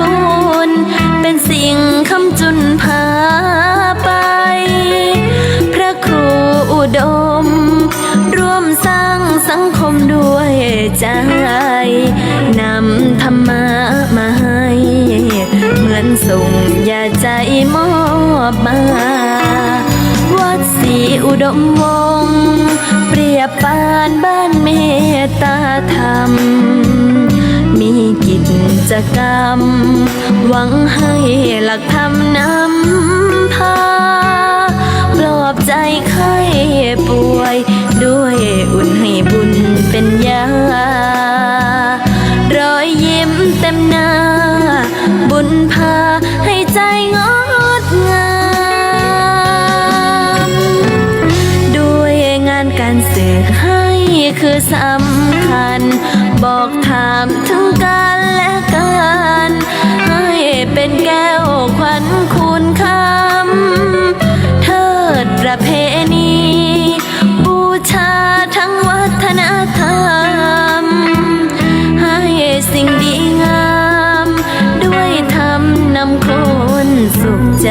บุญเป็นสิ่งคำจุนพาไปพระครูอุดมร่วมสร้างสังคมด้วยใจนำธรรมะมาให้เหมือนส่งยาใจมอบมาวัดศรีอุดมวงศ์เปรียบปานบ้านเมตตาธรรมมีกิจกรรมหวังให้หลักธรรมนำพาปลอบใจไข้ป่วยด้วยอุ่นให้บุญเป็นยารอยยิ้มเต็มหน้าบุญพาให้ใจงดงามด้วยงานการสื่อให้คือสำคัญบอกถามถึงกันและกันให้เป็นแก้วขวัญคุณคำเทิดประเพณีบูชาทั้งวัฒนธรรมให้สิ่งดีงามด้วยธรรมนำคนสุขใจ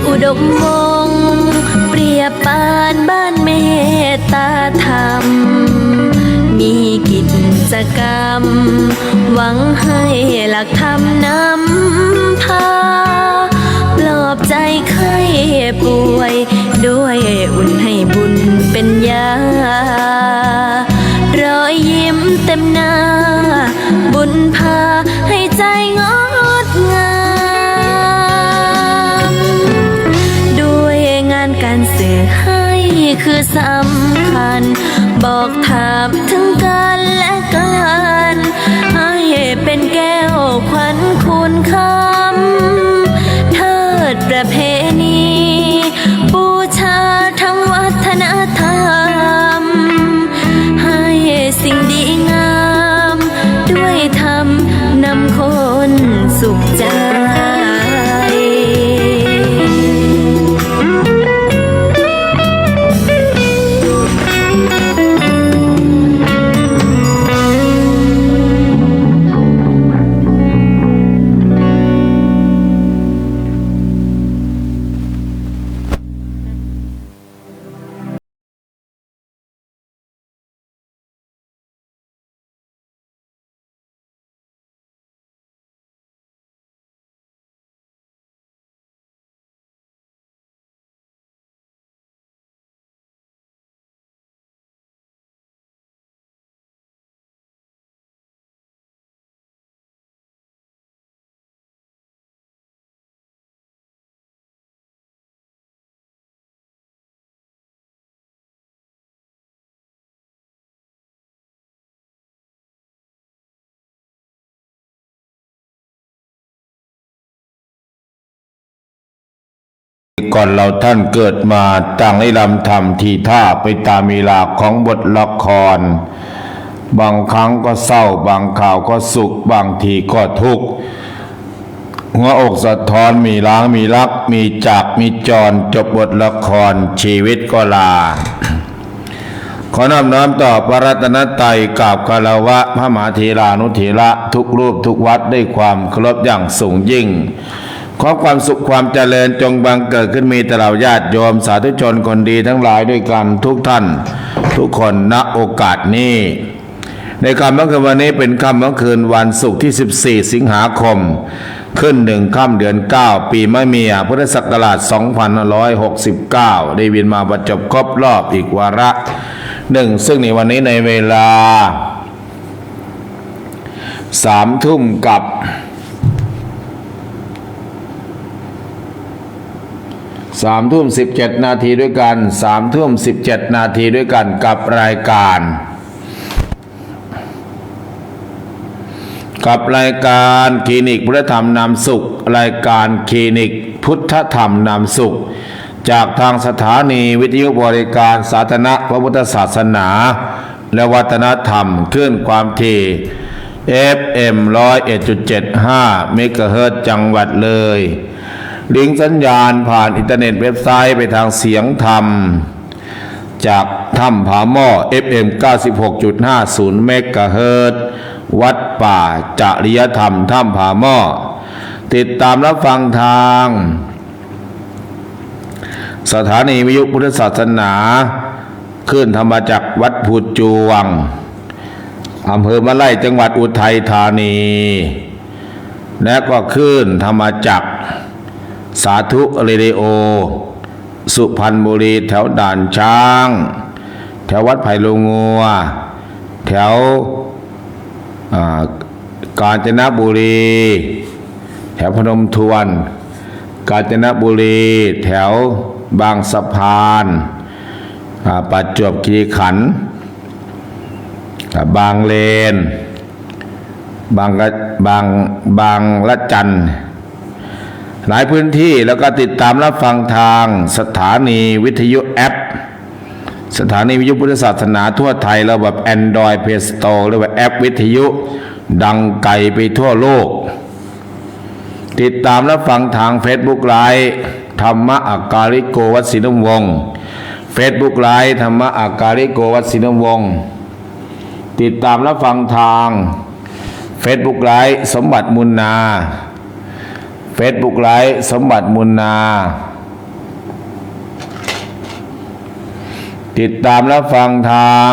อุดมวงศ์เปรียบปานบ้านเมตตาธรรมมีกิจกรรมหวังให้หลักธรรมนำพาปลอบใจไข้ป่วยด้วยอุ่นให้บุญเป็นยารอยยิ้มเต็มหน้าบุญพาให้ใจงดงามการสื่อให้คือสำคัญบอกถามถึงกันและกันให้เป็นแก้วขวัญคุณคำเทิดประเพณีบูชาทั้งวัฒนธรรมให้สิ่งดีงามด้วยธรรมนำคนสุขใจก่อนเราท่านเกิดมาต่างให้ลำทำทีท่าไปตามเวลาของบทละครบางครั้งก็เศร้าบางข่าวก็สุขบางทีก็ทุกข์หัวอกสะท้อนมีล้างมีรักมีจากมีจรจบบทละครชีวิตก็ลาขอนอบน้อมต่อพระรัตนตรัยกราบคารวะพระมหาเถรานุเถระทุกรูปทุกวัดด้วยความเคารพอย่างสูงยิ่งขอความสุขความเจริญจงบังเกิดขึ้นมีแต่เราญาติโยมสาธุชนคนดีทั้งหลายด้วยกันทุกท่านทุกคนณโอกาสนี้ในค่ำเมื่อคืนวันนี้เป็นค่ำเมื่อคืนวันศุกร์ที่14สิงหาคมขึ้น1ค่ำเดือน9ปีมะเมียพุทธศักราช2569ได้วินมาบรรจบครบรอบอีกวาระหนึ่งซึ่งในวันนี้ในเวลา3 ทุ่มกับ3:17 นาทีด้วยกัน3:17 นาทีด้วยกันกับรายการคลินิกพุทธธรรมนำสุขรายการคลินิกพุทธธรรมนำสุขจากทางสถานีวิทยุบริการสาธารณะพระพุทธศาสนาและวัฒนธรรมคลื่นความถี่ FM 101.75 เมกะเฮิรตซ์จังหวัดเลยลิงก์สัญญาณผ่านอินเทอร์เน็ตเว็บไซต์ไปทางเสียงธรรมจากถ้ำผาหม้อ FM 96.50 เมกะเฮิรตซ์วัดป่าจริยธรรมถ้ำผาหม้อติดตามรับฟังทางสถานีวิทยุพุทธศาสนาคลื่นธรรมจักรวัดภูจวงอำเภอมะไล่จังหวัดอุทัยธานีและก็คลื่นธรรมจักรสาธุเรดิโอสุพรรณบุรีแถวด่านช้างแถววัดไผ่ลงงัวแถวกาญจนบุรีแถวพนมทวนกาญจนบุรีแถวบางสะพานประจวบคีรีขันธ์บางเลนบางละจันหลายพื้นที่แล้วก็ติดตามรับฟังทางสถานีวิทยุแอปสถานีวิทยุพุทธศาสนาทั่วไทยระบบ Android Play Store หรือว่าแอปวิทยุดังไกลไปทั่วโลกติดตามรับฟังทาง Facebook Live ธรรมะอาการิโกวัดศรีนวงศ์ Facebook Live ธรรมะอาการิโกวัดศรีนวงศ์ติดตามรับฟังทาง Facebook Live สมบัติมุนนา Facebook Live สมบัติมุนนาติดตามรับฟังทาง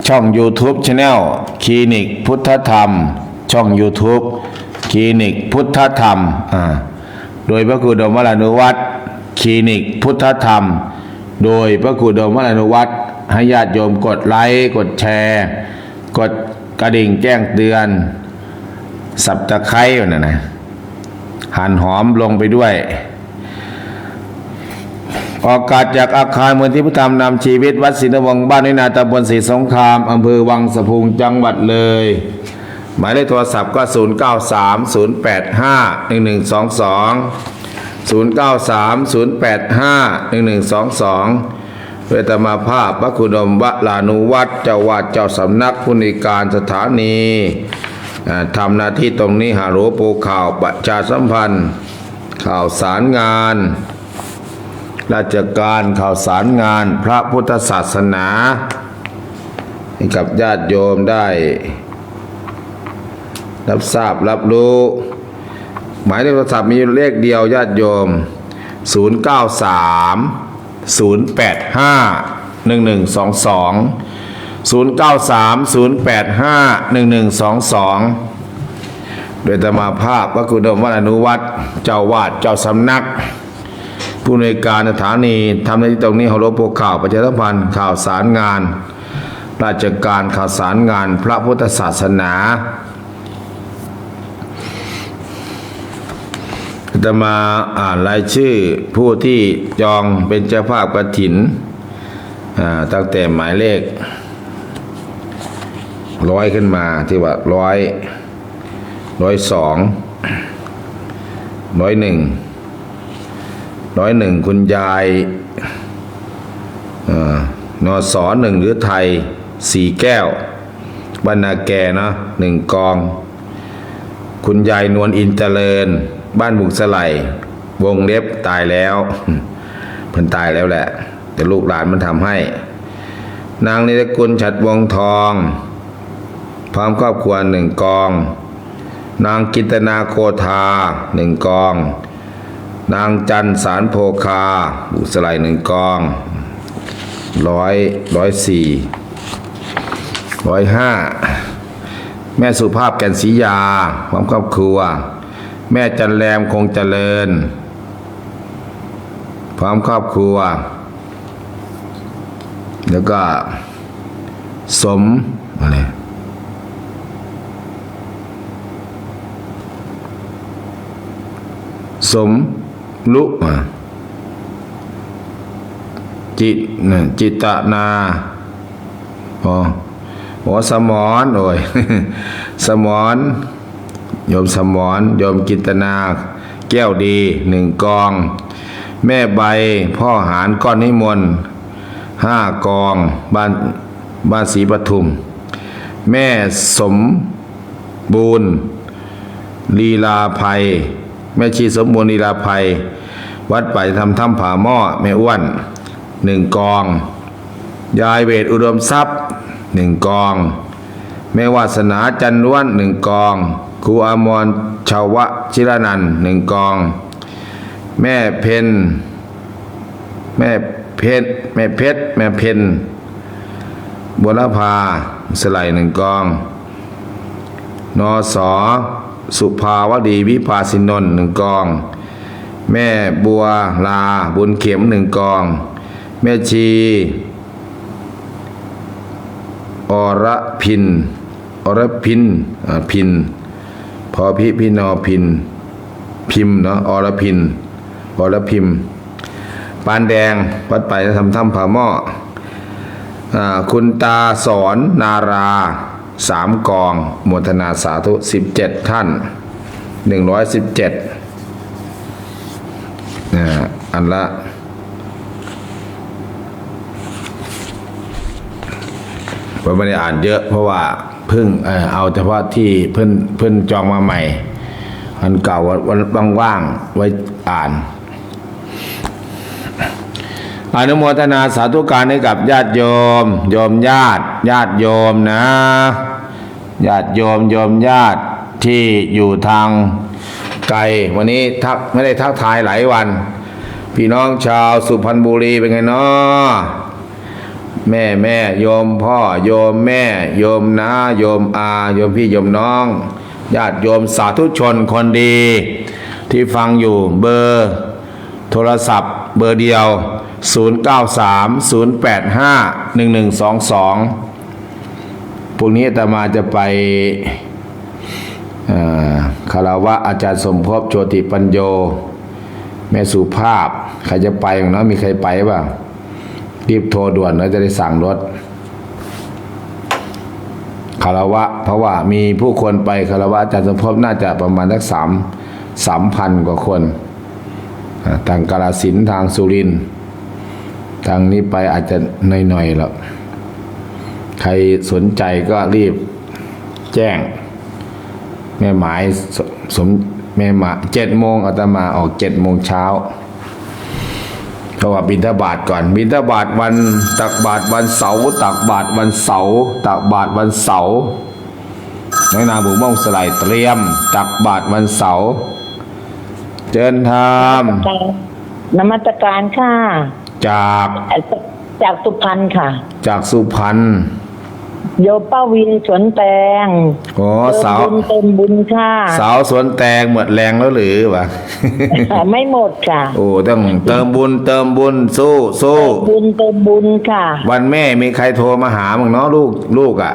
ช่อง YouTube Channel คลินิกพุทธธรรมช่อง YouTube คลินิกพุทธธรรมโดยพระครูดมวรานุวัตรคลินิกพุทธธรรมโดยพระครูดมวรานุวัตรให้ญาติโยมกดไลค์กดแชร์กดกระดิ่งแจ้งเตือนสับตะไคร้นะหั่นหอมลงไปด้วยออกอากาศจากอาคารมูลที่พุทธธรรมนำชีวิตวัดศรีนวงศ์บ้านนินาตำบลศรีสงครามอำเภอวังสะพุงจังหวัดเลยหมายเลขโทรศัพท์ก็0930851122 เวทมาภาพพระคุณดมวรานุวัตรเจ้าวาดเจ้าสำนักผู้นิการสถานีทำหน้าที่ตรงนี้หารู้ปูข่าวประชาสัมพันธ์ข่าวสารงานราชการข่าวสารงานพระพุทธศาสนาให้กับญาติโยมได้รับทราบรับรู้หมายเลขโทรศัพท์มีเลขเดียวญาติโยม0930851122 โดยธรรมาภาพพระคุณดมวรานุวัตรเจ้าวาดเจ้าสำนักผู้ในการสถานีทำในที่ตรงนี้เขาลบพวกข่าวประชาสัมพันธ์ข่าวสารงานราชการข่าวสารงานพระพุทธศาสนาจะมาอ่านรายชื่อผู้ที่จองเป็นเจ้าภาพกฐินตั้งแต่หมายเลข100ขึ้นมาที่ว่า100 102 101คุณยายนส1หรือไทย4แก้วบรรณาแกเนาะ1กองคุณยายนวลอินเจริญบ้านบุกสไลวงเล็บตายแล้วเพิ่นตายแล้วแหละแต่ลูกหลานมันทำให้นางนิตกุลฉัตรวงทองพร้อมครอบครัว1กองนางกิตนาโคธา1กองนางจันสารโพคาบุกสไล1กอง104 105แม่สุภาพแก่นศรียาพร้อมครอบครัวแม่จันแรมคงเจริญพร้อมครอบครัวแล้วก็สมอะไรสมลุจิตนาสมรโอ้ยสมรโยมสมรโยมกิตนาแก้วดี1กองแม่ใบพ่อหารก้อนนิมนต์5กองบ้าน บ้านศรีปทุม แม่สมบูรณ์ลีลาภัย แม่ชีสมบูรณ์ลีลาภัย วัดป่าธรรมถ้ำผาหม้อแม่อ้วน1 กอง ยายเวทอุดมทรัพย์1 กอง แม่วาสนาจันล้วน1 กอง ครูอมรชาวะชิรนันท์1 กอง แม่เพนแม่เพชรแม่เพนบุรพาสไล1 กอง นสสุภาวดีวิภาสินนท์1 กอง แม่บัวลาบุญเข็ม1 กอง แม่ชีอรพินพินพอพี่นอพินพิมพ์เนาะอรพิมปานแดงวัดไปทำถ้ำผาหม้อคุณตาสอนนารา3 กองโมทนาสาธุ17 ท่าน117อันละผมไม่ได้อ่านเยอะเพราะว่าเพิ่งเอาเฉพาะที่เพิ่นจองมาใหม่อันเก่าวันว่างๆไว้อ่านอนุโมทนาสาธุการให้กับญาติโยมญาติโยมนะญาติโยมญาติที่อยู่ทางไกลวันนี้ไม่ได้ทักทายหลายวัน พี่น้องชาวสุพรรณบุรีเป็นไงเนาะแม่โยมพ่อโยมแม่โยมน้าโยมอาโยมพี่โยมน้องญาติโยมสาธุชนคนดีที่ฟังอยู่เบอร์โทรศัพท์เบอร์เดียว0930851122พวกนี้อาตมาจะไปคารวะอาจารย์สมภพโชติปัญโยแม่สุภาพใครจะไปบ้างเนาะมีใครไปบ้างรีบโทรด่วนแล้วจะได้สั่งรถคารวะเพราะว่ามีผู้คนไปคารวะอาจารย์สมภพน่าจะประมาณสัก3,000 กว่าคนทางกาฬสินธุ์ทางสุรินทร์ทางนี้ไปอาจจะหน่อยๆหรอกใครสนใจก็รีบแจ้งแม่หมายแม่หมาย7 โมงอาตมาออก7 โมงเช้าเพราะว่าบิณฑบาตก่อนบิณฑบาตวันตักบาตรวันเสาร์ตักบาตรวันเสาร์ตักบาตรวันเสาร์น้อยนาบุญม่วงสลายเตรียมตักบาตรวันเสาร์เจิญธรรมนมัสการค่ะจากสุพรรณค่ะจากสุพรรณโยป้าวินสวนแตงสาวเติมบุญค่ะสาวสวนแตงหมดแรงแล้วหรือวะ ไม่หมดค่ะต้องเติมบุญสู้เติมบุญค่ะวันแม่มีใครโทรมาหามึงเนาะลูกอ่ะ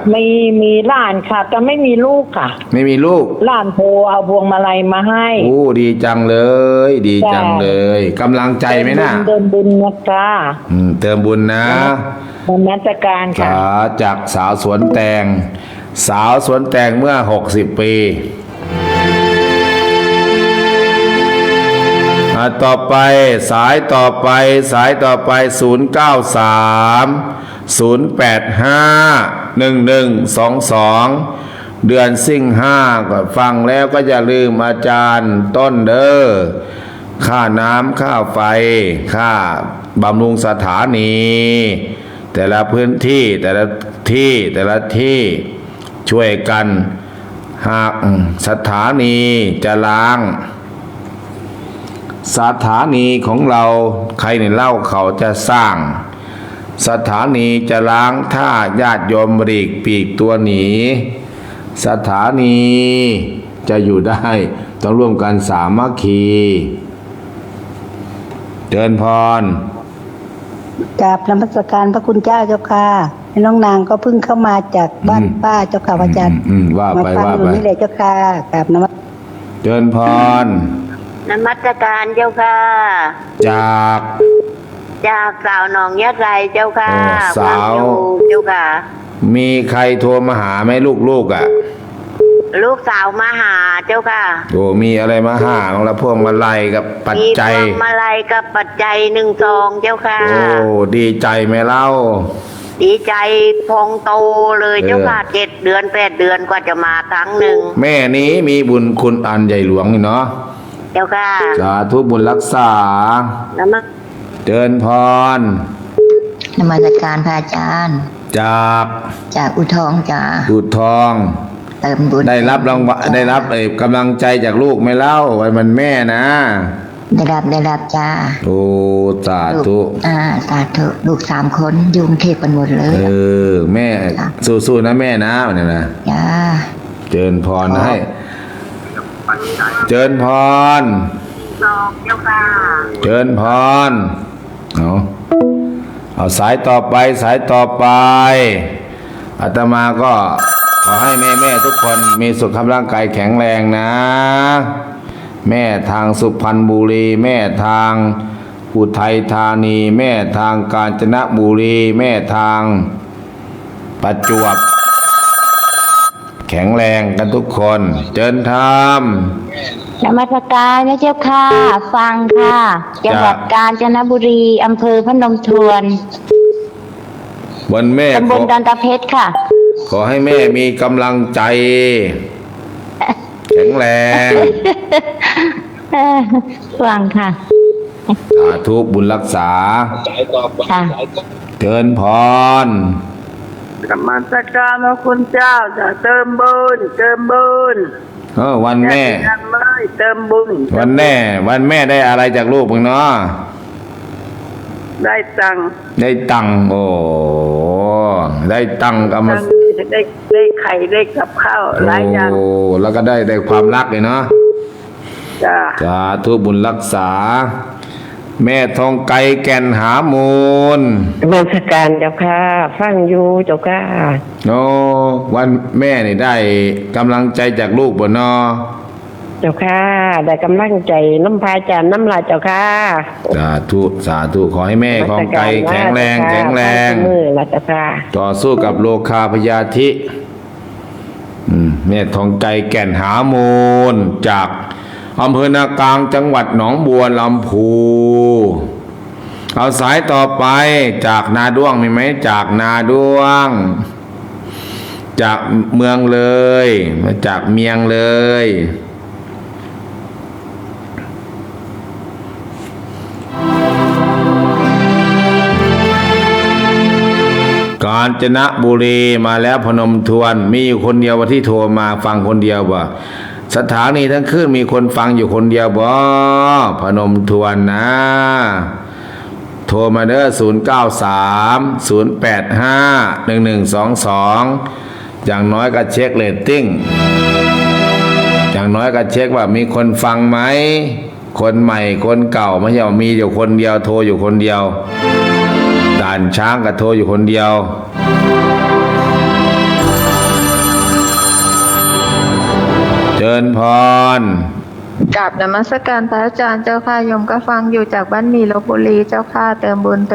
มีหลานค่ะแต่ไม่มีลูกค่ะไม่มีลูกหลานโทรเอาพวงมาลัยมาให้ดีจังเลยกำลังใจไหมน่ะเติมบุญนะคะเติมบุญนะนมัสการค่ะจากสาวสวนแตงเมื่อ60 ปีต่อไปสายต่อไป093-085-1122เดือนสิงหาก็ฟังแล้วก็อย่าลืมอาจารย์ต้นเด้อค่าน้ำค่าไฟค่าบำรุงสถานีแต่ละพื้นที่แต่ละที่ช่วยกันหากสถานีจะล้างสถานีของเราใครเนี่ยเล่าเขาจะสร้างสถานีจะล้างถ้าญาติโยมหลีกปีกตัวหนีสถานีจะอยู่ได้ต้องร่วมกันสามัคคีเจริญพรกราบนมัสการพระคุณเจ้าเจ้าค่ะน้องนางก็เพิ่งเข้ามาจากบ้านป้าเจ้าค่ะอาจารย์ว่าไปนี่เลยเจ้าค่ะกราบนมัสเจริญพรนมัสการเจ้าค่ะจากสาวหนองยะไกรเจ้าค่ะสาวเจ้าค่ะมีใครโทรมาหาไหมลูกอ่ะลูกสาวมาหาเจ้าค่ะมีอะไรมาหาของเราพวงมาลัยกับปัจจัยพวงมาลัยกับปัจจัย1 ซองเจ้าค่ะดีใจไหมเล่า ดีใจพองโตเลยเจ้าค่ะ7 เดือน 8 เดือนกว่าจะมาครั้งหนึ่ง แม่นี้มีบุญคุณอันใหญ่หลวงนี่เนาะ เจ้าค่ะ สาธุบุญรักษา แล้วมา เจริญพร นมัสการพระอาจารย์ จาก จากอุทองจ้า อุทอง เติมบุญ ได้รับรางวัลได้รับกำลังใจจากลูกไหมเล่าวันมันแม่นะ ได้รับจ้า โอ้สาธุ สาธุลูก3 คนอยุ่กรุงเทพกันหมดเลย แม่สู้ๆนะแม่นะวันนี้นะ จ้า เจริญพรให้เจริญพร เจ้าค่ะ เจริญพรเอาสายต่อไปสายต่อไปอาตมาก็ขอให้แม่ทุกคนมีสุขภาพร่างกายแข็งแรงนะ แม่ทางสุพรรณบุรีแม่ทางอุทัยธานีแม่ทางกาญจนบุรีแม่ทางประจวบแข็งแรงกันทุกคนเจริญธรรม นมัสการนะเจ้าค่ะ ฟังค่ะ จังหวัดกาญจนบุรีอำเภอพนมทวน วันแม่ ตำบลดอนตะเพชรค่ะ ขอให้แม่มีกำลังใจ แข็งแรง ฟังค่ะ สาธุบุญรักษา ค่ะ เจริญพร นมัสการพระคุณเจ้าจะเติมบุญวันแม่ ทำไม่เติมบุญ วันแม่ได้อะไรจากลูกมึงเนาะ ได้ตังค์ ได้ตังค์โอ้ได้ตังค์ก็มา ได้ไข่ได้กับข้าวหลายอย่าง โอ้แล้วก็ได้ความรักเลยเนาะ จ้า สาธุบุญรักษา แม่ทองไกแก่นหามูล นมัสการเจ้าค่ะฟังอยู่เจ้าค่ะ โอ้วันแม่นี่ได้กำลังใจจากลูกบ่เนาะ เจ้าค่ะได้กำลังใจน้ำพายจานน้ำลายเจ้าค่ะ สาธุขอให้แม่ของไกแข็งแรงมือละเจ้าค่ะ ต่อสู้กับโลคาพยาธิแม่ทองไกแก่นหามูลจากอำเภอนากลางจังหวัดหนองบัวลำพูเอาสายต่อไปจากนาด้วงมีไหมจากนาด้วง จากเมืองเลยมาจากเมียงเลยกาญจนบุรีมาแล้วพนมทวนมีอยู่คนเดียวว่าที่โทรมาฟังคนเดียวบ่สถานีทั้งคืนมีคนฟังอยู่คนเดียวบ่พนมทวนนะโทรมาเด้อ0930851122อย่างน้อยก็เช็คเรตติ้งอย่างน้อยก็เช็คว่ามีคนฟังไหมคนใหม่คนเก่าไม่ใช่ว่ามีอยู่คนเดียวโทรอยู่คนเดียวด่านช้างก็โทรอยู่คนเดียวเจริญพร กราบนมัสการพระอาจารย์เจ้าค่ะโยมก็ฟังอยู่จากบ้านหมี่ลพบุรีเจ้าค่ะเติมบุญเ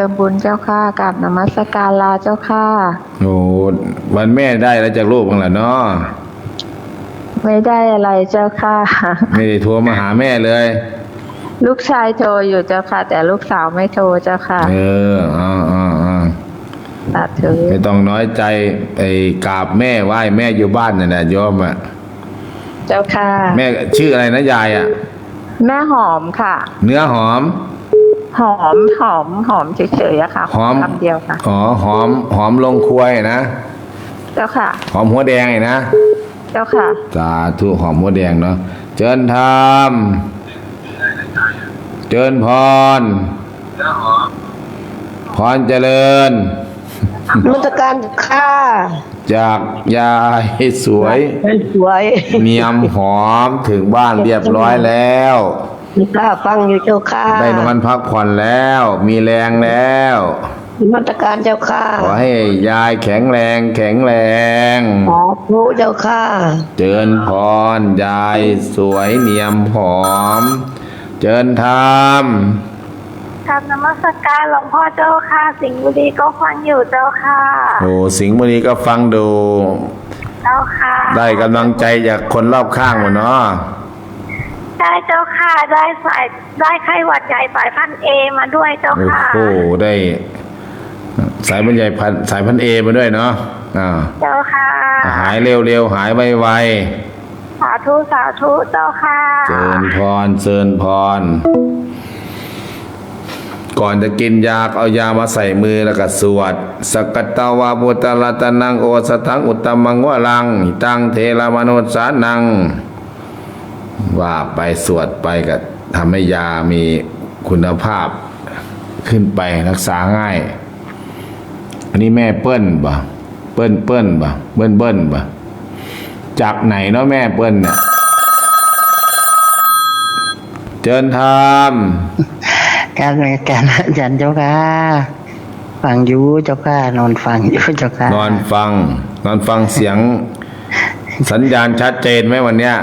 จ้าค่ะกราบนมัสการลาเจ้าค่ะ โอ้วันแม่ได้แล้วจากลูกบ้างล่ะเนาะ ไม่ได้อะไรเจ้าค่ะ ไม่ได้โทรมาหาแม่เลย ลูกชายโทรอยู่เจ้าค่ะ แต่ลูกสาวไม่โทรเจ้าค่ะสาธุ ไม่ต้องน้อยใจกราบแม่ไหว้แม่อยู่บ้านนั่นแหละโยมอ่ะ เจ้าค่ะ แม่ชื่ออะไรนะยายอ่ะ แม่หอมค่ะ เนื้อหอม หอมเฉยๆอะค่ะ หอม คำเดียวค่ะ อ๋อหอมลงครัวนะ เจ้าค่ะ หอมหัวแดงไงนะ เจ้าค่ะ สาธุหอมหัวแดงเนาะเจริญธรรมเจริญพรพรเจริญ นมัสการค่ะ จากยายสวย สวย เนียมหอมถึงบ้านเรียบร้อยแล้ว ค่ะฟังอยู่เจ้าค่ะ ได้นอนพักผ่อนแล้ว มีแรงแล้ว นมัสการเจ้าค่ะ ขอให้ยายแข็งแรง สาธุเจ้าค่ะ เจริญพรยายสวยเนียมหอม เจริญธรรม ครับนมัสการหลวงพ่อเจ้าค่ะ สิงห์บุรีก็ฟังอยู่เจ้าค่ะ โอ้สิงห์บุรีก็ฟังดู เจ้าค่ะ ได้กำลังใจจากคนรอบข้างหมดเนาะ ได้เจ้าค่ะ ได้ไข้หวัดใหญ่สายพันธุ์เอมาด้วยเจ้า โอ้ ค่ะ โหได้ สายพันธุ์ใหญ่สายพันธุ์เอมาด้วยเนาะเจ้าค่ะ หายเร็วๆหายไวสาธุสาธุเจ้าค่ะ ๆเจิญพรเจิญพรก่อนจะกินยาเอายามาใส่มือแล้วก็สวดสกัตตาวาปุตตะรัตนังโอสถังอุตตมังวะลังหิตังเทระมโนสานังว่าไปสวดไปก็ทำให้ยามีคุณภาพขึ้นไปรักษาง่ายอันนี้แม่เปิ้ลบ่เปิ้ลบ่เบิ้ลบ่จากไหนเนาะแม่เปิ้ลเนี่ยเจิญธรรมการอาจารย์เจ้าค่ะฟังอยู่เจ้าค่ะนอนฟังอยู่เจ้าค่ะนอนฟังเสียงสัญญาณชัดเจนไหมวันเนี้ย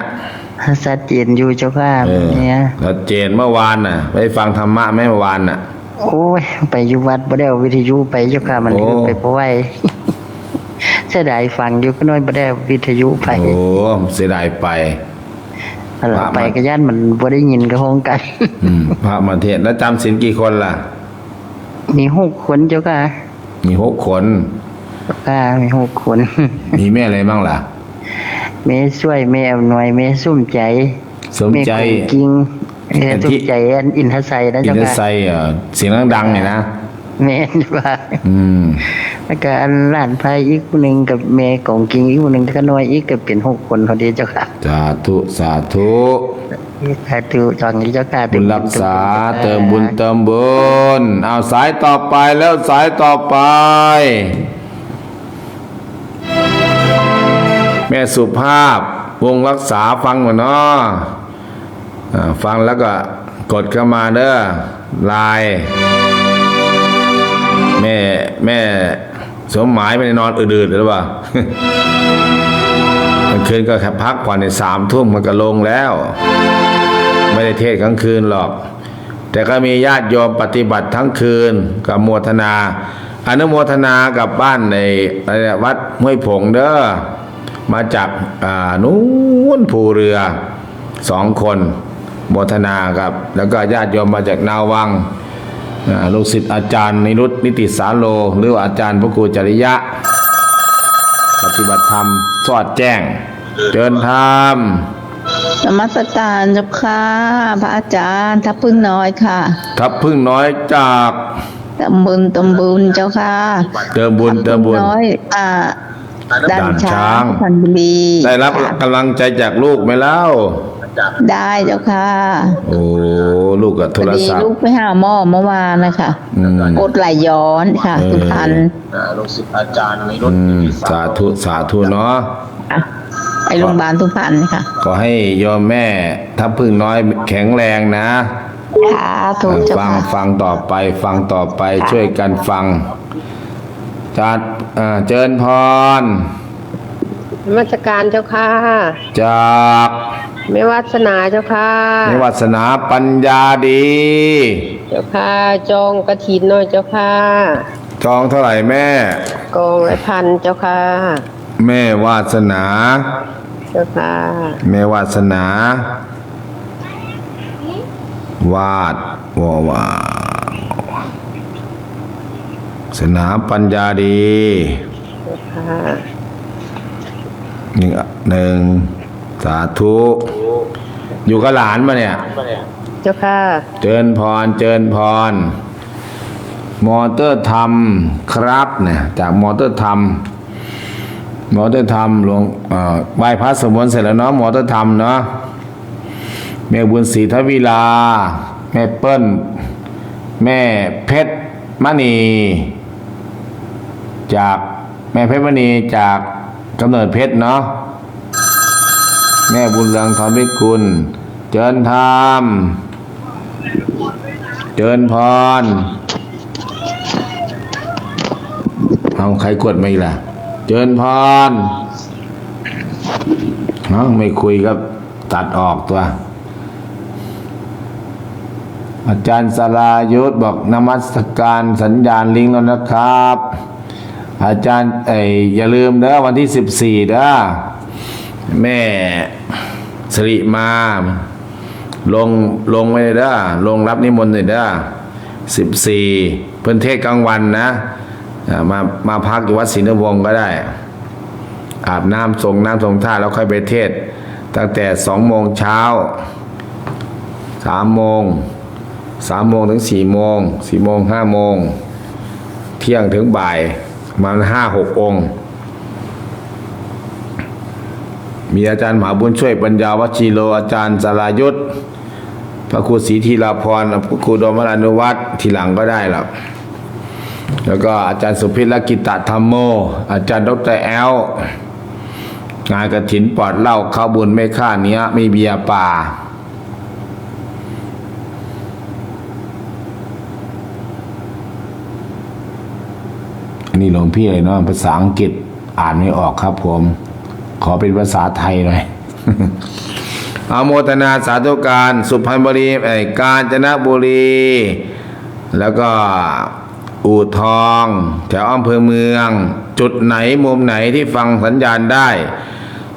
ชัดเจนอยู่เจ้าค่ะเนี่ยชัดเจนเมื่อวานน่ะไปฟังธรรมะเมื่อวานน่ะโอ้ยไปอยู่วัดบ่ได้เอาวิทยุไปเจ้าค่ะมันไปเพราะว่าเสียดายฟังอยู่ก็น้อยบ่ได้วิทยุไปโอ้เสียดายไปไปก็ย่านมันบ่ได้ยินกับห้องกันพระมาเทศแล้วจำศีลกี่คนล่ะมี6 คนเจ้าค่ะมี6 คนมี6 คนมีแม่อะไรบ้างล่ะแม่ช่วยแม่อำนวยแม่สุ่มใจจริงสุ่มใจอินทไซนะเจ้าค่ะอินทไซเสียงดังๆเนี่ยนะแม่ว่าแล้วก็อันหลานพายอีกคนนึงกับแม่ของกิงอีกคนนึงก็น้อยอีกก็เป็น6 คนพอดีเจ้าค่ะสาธุสาธุจังเจ้าค่ะบุญรักษาเติมบุญเอาสายต่อไปแล้วสายต่อไปแม่สุภาพวงรักษาฟังหน่อยเนาะฟังแล้วก็กดเข้ามาเด้อไลน์แม่สมหมายไม่ได้นอนอื่นๆหรือเปล่า มันคืนก็แค่พักผ่อนใน3 ทุ่มมันก็ลงแล้วไม่ได้เทศกลางคืนหรอกแต่ก็มีญาติโยมปฏิบัติทั้งคืนกับโมทนาอนุโมทนากับบ้านในวัดห้วยผงเด้อมาจากนู้นภูเรือ2 คนโมทนากับแล้วก็ญาติโยมมาจากนาวังลูกศิษย์อาจารย์นิรุตนิติสาโลหรืออาจารย์พระครูจริยะปฏิบัติธรรมสอดแจ้งเจิญธรรมนมัสการเจ้าค่ะพระอาจารย์ทับพึ่งน้อยค่ะทับพึ่งน้อยจากตำบุญเจ้าค่ะเติมบุญน้อยด่านช้างพันบุรีได้รับกำลังใจจากลูกไหมเล่าได้เจ้าค่ะโอ้ลูกกับโทรศัพท์ลูกไปหาหมอเมื่อวานนะคะกดไหลย้อนค่ะทุกท่านลูกศิษย์อาจารย์ในรถสาธุเนาะไปโรงพยาบาลทุกท่านค่ะขอให้โยมแม่ทับพึ่งน้อยแข็งแรงนะค่ะถูกจ้ะฟังต่อไปช่วยกันฟังจัดเจิญพรนมัสการเจ้าค่ะจากไม่วาสนาเจ้าค่ะไม่วาสนาปัญญาดีเจ้าค่ะจองกฐินหน่อยเจ้าค่ะจองเท่าไหร่แม่กองละ1,000เจ้าค่ะแม่วาสนาเจ้าค่ะแม่วาสนาวาดสนาปัญญาดีหนึ่งสาธุอยู่กับหลานมาเนี่ยเจ้าค่ะเจิญพรมอเตอร์ธรรมครับเนี่ยจากมอเตอร์ธรรมหลวงไหว้พระสมวนเสร็จแล้วเนาะมอเตอร์ธรรมเนาะแม่บุญศรีทวีลาแม่เปิ้ลแม่เพชรมณีจากแม่เพชรมณีจากกำเนิดเพชรเนาะแม่บุญเรืองทองพิกุลเจิญธรรมเจิญพรเอาใครกดมาอีกล่ะเจิญพรไม่คุยกับตัดออกตัวอาจารย์สรายุทธบอกนมัสการสัญญาณลิงก์แล้วนะครับอาจารย์อย่าลืมเด้อวันที่14เด้อแม่สิริมาลงไว้เด้อลงรับนิมนต์เลยเด้อ14เพิ่นเทศกลางวันนะ มาพักอยู่วัดศรีนวงศ์ก็ได้อาบน้ำทรงท่าแล้วค่อยไปเทศตั้งแต่2 โมงเช้า3 โมงถึง4 โมง4 โมง5 โมงเที่ยงถึงบ่ายมา5-6 องค์มีอาจารย์มหาบุญช่วยปัญญาวัชิโรอาจารย์สรายุทธพระครูศรีธีราพรพระครูโดมอนุวัฒน์ทีหลังก็ได้หรอกแล้วก็อาจารย์สุพิษและกิตตธรรมโมอาจารย์ดรแอลงานกฐินปลอดเหล้าข้าวบุญไม่ฆ่าเนี้ยมีเบียร์ป่าอันนี้หลวงพี่เลยเนาะภาษาอังกฤษอ่านไม่ออกครับผมขอเป็นภาษาไทยหน่อย อโมทนาสาธุการสุพรรณบุรีกาญจนบุรีแล้วก็อู่ทองแถวอำเภอเมืองจุดไหนมุมไหนที่ฟังสัญญาณได้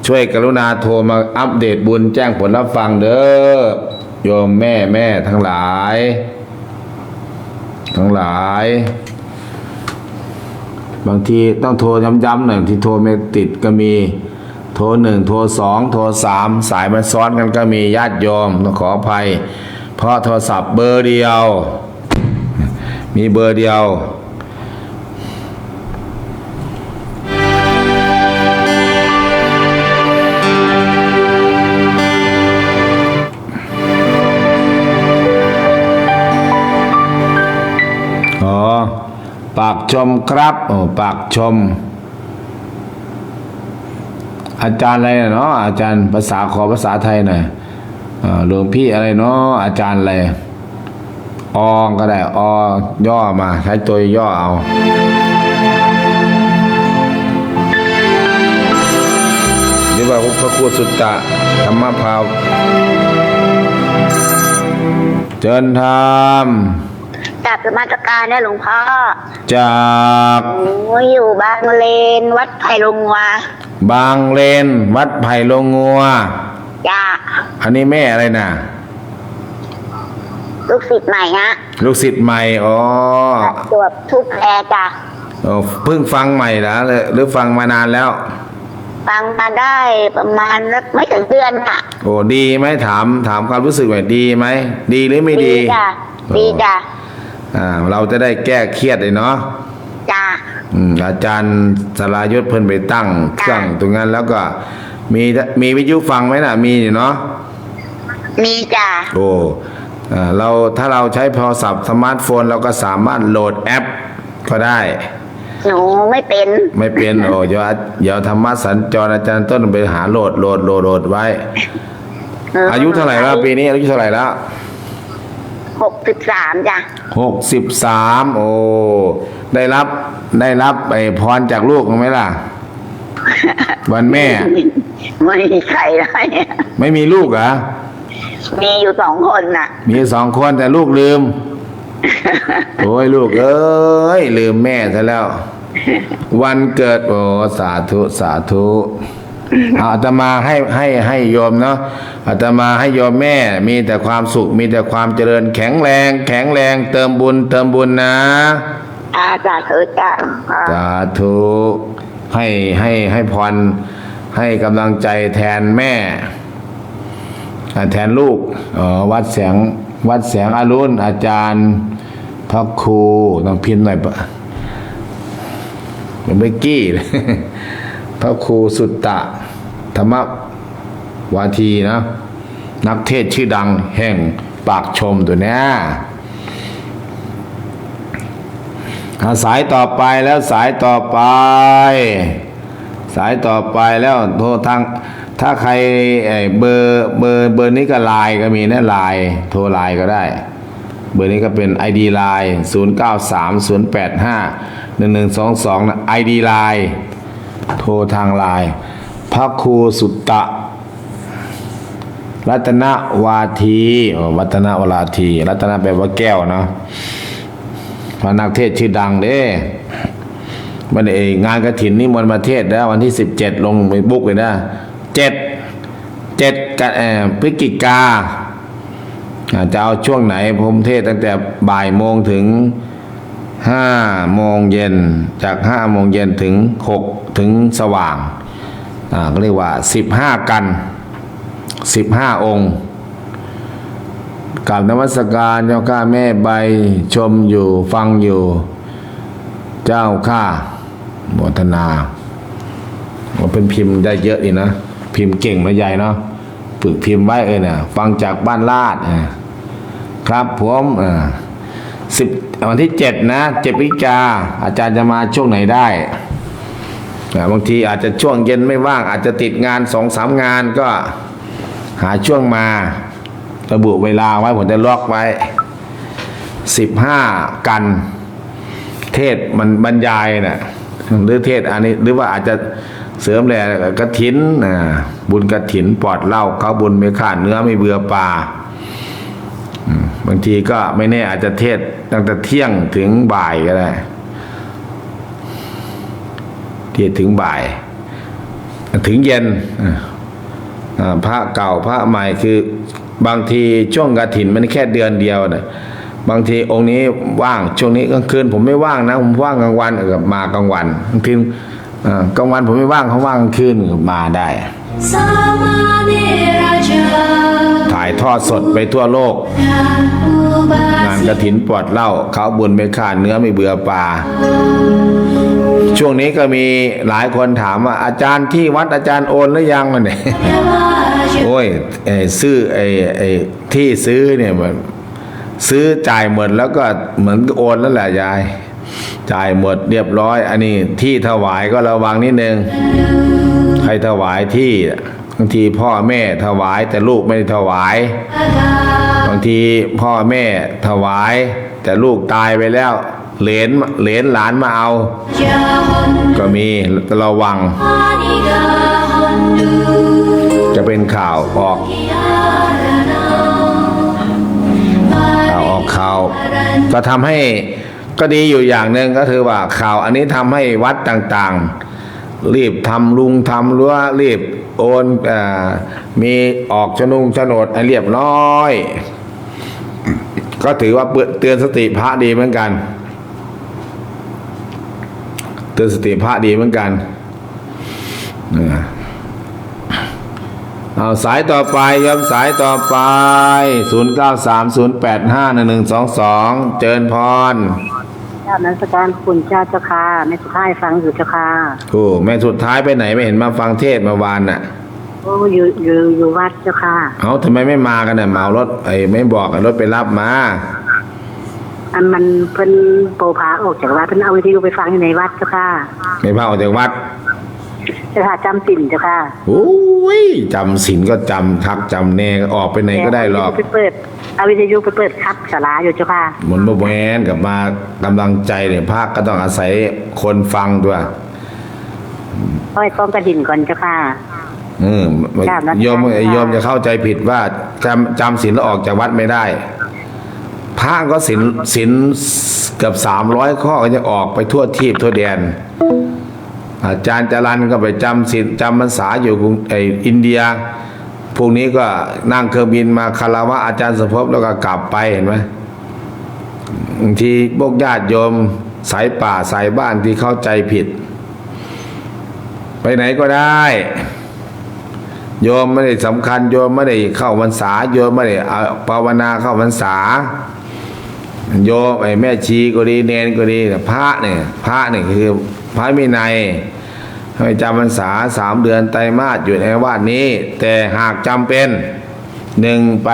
ช่วยกรุณาโทรมาอัปเดตบุญแจ้งผลรับฟังเด้อโยมแม่ทั้งหลายบางทีต้องโทรย้ำๆหน่อยที่โทรไม่ติดก็มีโทร1โทร2โทร3สายมันซ้อนกันก็มีญาติโยมต้องขออภัยเพราะโทรศัพท์เบอร์เดียวมีเบอร์เดียวปากชมครับปากชมอาจารย์อะไรเนาะอาจารย์ภาษาไทยหน่อยหลวงพี่อะไรเนาะอาจารย์อะไรก็ได้ย่อมาใช้ตัวย่อเอาหรือว่าพระครูสุตตะธรรมภาวเจริญธรรมจากมาตรการเนี่ยหลวงพ่อจากอยู่บางเลนวัดไผ่ลงงัวบางเลนวัดไผ่ลงงัวจ้าอันนี้แม่อะไรนะลูกศิษย์ใหม่ฮะลูกศิษย์ใหม่ตรวจทุกแพรจ้ะเพิ่งฟังใหม่แล้วหรือฟังมานานแล้วฟังมาได้ประมาณไม่ถึงเดือนค่ะดีไหมถามความรู้สึกหน่อยดีไหมดีหรือไม่ดีดีจ้ะเราจะได้แก้เครียดเลยเนาะจ้าอาจารย์สรายุทธเพิ่นไปตั้งเครื่องตรงนั้นแล้วก็มีวิทยุฟังไหมน่ะมีเนาะมีจ้ะถ้าเราใช้โทรศัพท์สมาร์ทโฟนเราก็สามารถโหลดแอปก็ได้หนูไม่เป็น เดี๋ยวธรรมะสัญจรอาจารย์ต้นไปหาโหลดไว้อายุเท่าไหร่แล้วปีนี้อายุเท่าไหร่แล้ว63จ้ะ63ได้รับไอ้พรจากลูกไหมล่ะวันแม่ไม่มีใครเลยไม่มีลูกเหรอมีอยู่2 คนน่ะมี2 คนแต่ลูกลืมโอ้ยลูกเอ้ยลืมแม่ซะแล้ววันเกิดสาธุอาตมาให้โยมเนาะอาตมาให้โยมแม่มีแต่ความสุขมีแต่ความเจริญแข็งแรงเติมบุญนะสาธุจ้ะสาธุให้พรให้กำลังใจแทนแม่แทนลูกวัดแสงอรุณอาจารย์พระครูต้องพิมพ์หน่อยมันไม่กี้พระครูสุตตะธรรมวาทีนะนักเทศชื่อดังแห่งปากชมตัวเนี้ยสายต่อไปแล้วโทรทางถ้าใครเบอร์นี้ก็ไลน์ก็มีนะไลน์โทรไลน์ก็ได้เบอร์นี้ก็เป็น ID ไลน์0930851122นะ ID ไลน์โทรทางไลน์พระครูสุตตะรัตนวาทีรัตนแปลว่าแก้วเนาะพระนักเทศชื่อดังเด้มันงานกฐินนิมนต์มาเทศแล้ววันที่17ลงไปบุ๊กเลยนะ7พฤศจิกาจะเอาช่วงไหนผมเทศตั้งแต่บ่ายโมงถึง 5 โมงเย็นจาก5 โมงเย็นถึง6ถึงสว่างก็เรียกว่า15 กัน15 องค์กราบนมัสการเจ้าข้าแม่ใบชมอยู่ฟังอยู่เจ้าข้าโมทนาว่าเป็นพิมพ์ได้เยอะดีนะพิมพ์เก่งนะใหญ่เนาะฝึกพิมพ์ไว้เนี่ยฟังจากบ้านลาดครับผมวันที่7นะ7 พฤศจิกาอาจารย์จะมาช่วงไหนได้บางทีอาจจะช่วงเย็นไม่ว่างอาจจะติดงาน 2-3 งานก็หาช่วงมาระบุเวลาไว้ผมจะล็อกไว้15 กันเทศมันบรรยายน่ะหรือเทศอันนี้หรือว่าอาจจะเสริมแหล่กฐินบุญกฐินปลอดเหล้าเขาบุญไม่ขาดเนื้อไม่เบื่อปลาบางทีก็ไม่แน่อาจจะเทศตั้งแต่เที่ยงถึงบ่ายก็ได้เทศถึงบ่ายถึงเย็นพระเก่าพระใหม่คือบางทีช่วงกฐินมันแค่เดือนเดียวนะบางทีองค์นี้ว่างช่วงนี้กลางคืนผมไม่ว่างนะผมว่างกลางวันกับมากลางวันบางทีกลางวันผมไม่ว่างเขาว่างกลางคืนมาได้ถ่ายทอดสดไปทั่วโลกงานกฐินปลอดเหล้าเขาบุญไม่ขาดเนื้อไม่เบื่อปลาช่วงนี้ก็มีหลายคนถามว่าอาจารย์ที่วัดอาจารย์โอนหรือยังเนี่ย โอ้ยซื้อที่ซื้อเนี่ยมันซื้อจ่ายหมดแล้วก็เหมือนโอนแล้วแหละยายจ่ายหมดเรียบร้อยอันนี้ที่ถวายก็ระวังนิดนึงใครถวายที่บางทีพ่อแม่ถวายแต่ลูกไม่ได้ถวายบางทีพ่อแม่ถวายแต่ลูกตายไปแล้วเหลนหลานมาเอาก็มีระวังจะเป็นข่าวออกข่าวก็ทำให้ก็ดีอยู่อย่างหนึ่งก็คือว่าข่าวอันนี้ทำให้วัดต่างๆรีบทำทำรั้วรีบโอนมีออกโฉนดให้เรียบร้อยก็ถือว่าเตือนสติพระดีเหมือนกันเตือนสติพระดีเหมือนกันเอาสายต่อไปยมสายต่อไป0930851122เจิญพรเจ้านักการคุณเจ้าค่ะแม่สุดท้ายฟังอยู่เจ้าค่ะโอ้แม่สุดท้ายไปไหนไม่เห็นมาฟังเทศเมื่อวานน่ะโอ้อยู่วัดเจ้าค่ะเอาทำไมไม่มากันเนี่ยเหมารถไม่บอกรถไปรับมาอันมันเพิ่นโปรพาออกจากวัดเพิ่นเอาวิทยุไปฟังอยู่ในวัดเจ้าค่ะไม่พาออกจากวัดเจ้าค่ะจำศีลเจ้าค่ะโอ้ยจำศีลก็จำทักจำแน่ออกไปไหนก็ได้หรอกเอาวิทยุไปเปิดคับศาลาอยู่เจ้าค่ะเหมือนบ่แม่นกับมากำลังใจเนี่ยภาคก็ต้องอาศัยคนฟังด้วยค่อยกระดิ่งก่อนเจ้าค่ะโยมจะเข้าใจผิดว่าจำศีลแล้วออกจากวัดไม่ได้พระก็ศีลเกือบ300 ข้อก็จะออกไปทั่วทิพย์ทั่วแดนอาจารย์จรัญก็ไปจำศีลจำพรรษาอยู่อินเดียพวกนี้ก็นั่งเครื่องบินมาคารวะอาจารย์สมภพแล้วก็กลับไปเห็นไหมบางทีพวกญาติโยมสายป่าสายบ้านที่เข้าใจผิดไปไหนก็ได้โยมไม่ได้สำคัญโยมไม่ได้เข้าพรรษาโยมไม่ได้ภาวนาเข้าพรรษาโยมแม่ชีก็ดีเนนก็ดีแต่พระเนี่ยคือพระวินัยให้จำพรรษา3 เดือนไตรมาสอยู่ในวัดนี้แต่หากจำเป็น1ไป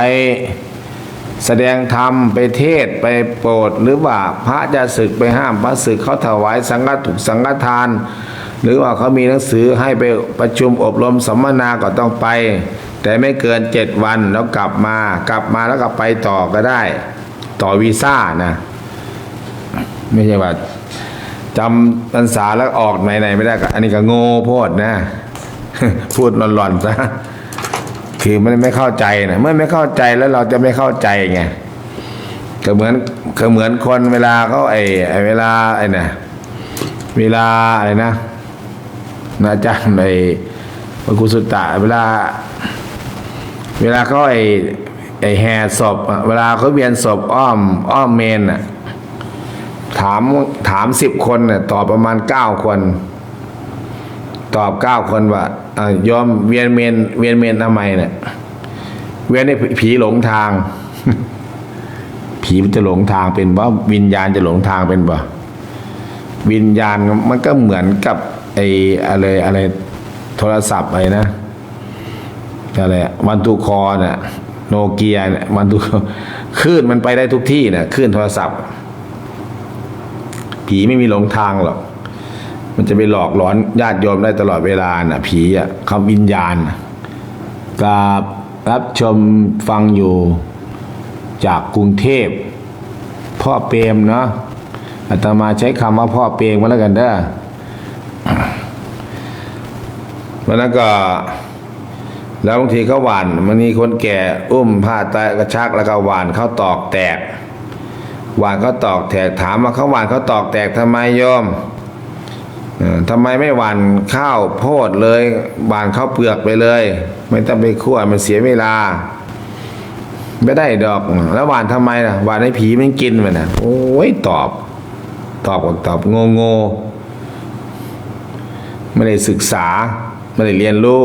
แสดงธรรมไปเทศไปโปรดหรือว่าพระจะศึกไปห้ามพระศึกเขาถวายสังฆทานหรือว่าเขามีหนังสือให้ไปประชุมอบรมสัมมนาก็ต้องไปแต่ไม่เกิน7 วันแล้วกลับมาแล้วก็ไปต่อก็ได้ต่อวีซ่านะไม่ใช่ว่าจำพรรษาแล้วออกไหนไม่ได้ก็อันนี้ก็โง่โพดนะ พูดหล่อนๆซะคือไม่เข้าใจนะเมื่อไม่เข้าใจแล้วเราจะไม่เข้าใจไงก็เหมือนคนเวลาเขาเวลาเวลาอะไรนะอาจารย์พระกุสุตตะเวลาเขาแห่ศพเวลาเขาเวียนศพอ้อมเมน ถาม10 คนเนี่ยตอบประมาณ9 คน ตอบ9 คนว่ายอมเวียนเมนทำไมเนี่ยเวียนให้ผีหลงทาง ผีมันจะหลงทางเป็นบ่วิญญาณจะหลงทางเป็นบ่วิญญาณมันก็เหมือนกับไอ้อะไรโทรศัพท์อะไรนะอะไรวันทูคอเนี่ยโนเกียเนี่ยวันทูคลื่นมันไปได้ทุกที่เนี่ยคลื่นโทรศัพท์ผีไม่มีหลงทางหรอกมันจะไปหลอกหลอนญาติโยมได้ตลอดเวลาน่ะผีอ่ะคำวิญญาณกราบรับชมฟังอยู่จากกรุงเทพพ่อเปรมเนาะอาตมาใช้คำว่าพ่อเปรมมาแล้วกันเด้อวันนั้นก็แล้วบางทีเขาหวานมันมีคนแก่อุ้มผ้าตายกระชักแล้วก็หวานเขาตอกแตกหวานเขาตอกแตกถามว่าเขาหวานเขาตอกแตกทำไมโยมทำไมไม่หวานข้าวโพดเลยหวานข้าวเปลือกไปเลยไม่ต้องไปคั่วมันเสียเวลาไม่ได้ดอกแล้วหวานทำไมล่ะหวานให้ผีมันกินมันนะโอ้ยตอบโง่ไม่ได้ศึกษาไม่ได้เรียนรู้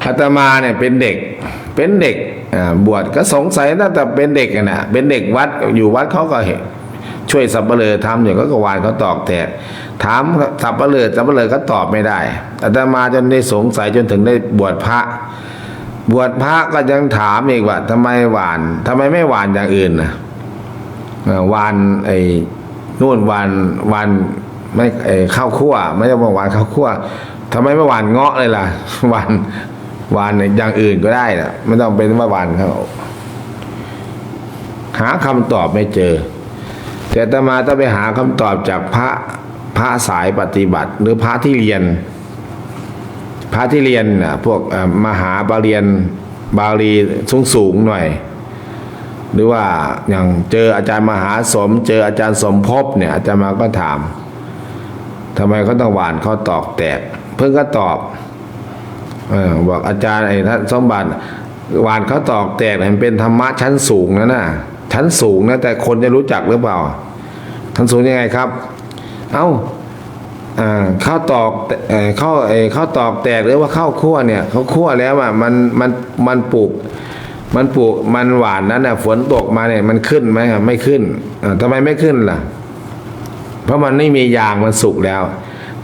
อาตมาเนี่ยเป็นเด็กบวชก็สงสัยตั้งแต่เป็นเด็กนะเป็นเด็กวัดอยู่วัดเขาก็เห็นช่วยสับเปลือทำอยู่ก็หวานเขาตอกแตกถามสับเปลือก็ตอบไม่ได้อาตมาจนได้สงสัยจนถึงได้บวชพระก็ยังถามอีกว่าทำไมหวานทำไมไม่หวานอย่างอื่นนะหวานไอ้นู่นหวานไม่ข้าวคั่วไม่ใช่หวานข้าวคั่วทำไมไม่หวานเงาะเลยล่ะหวานอย่างอื่นก็ได้นะไม่ต้องเป็นว่าหวานเขาหาคำตอบไม่เจอแต่อาตมาต้องไปหาคำตอบจากพระสายปฏิบัติหรือพระที่เรียนน่ะพวกมหาบาลีสูงหน่อยหรือว่าอย่างเจออาจารย์มหาสมเจออาจารย์สมภพเนี่ยอาจารย์มาก็ถามทำไมเขาต้องหวานเขาตอกแตกเพิ่งก็ตอบบอกอาจารย์ไอ้ท่านสมบัติหวานเขาตอกแตกมันเป็นธรรมะชั้นสูงนะชั้นสูงนะแต่คนจะรู้จักหรือเปล่าชั้นสูงยังไงครับข้าวตอกข้าวตอกแตกหรือว่าข้าวคั่วเนี่ยเขาคั่วแล้วอ่ะมันปลูกมันหวานนั้นน่ะฝนตกมาเนี่ยมันขึ้นไหมไม่ขึ้นทำไมไม่ขึ้นล่ะเพราะมันไม่มียางมันสุกแล้ว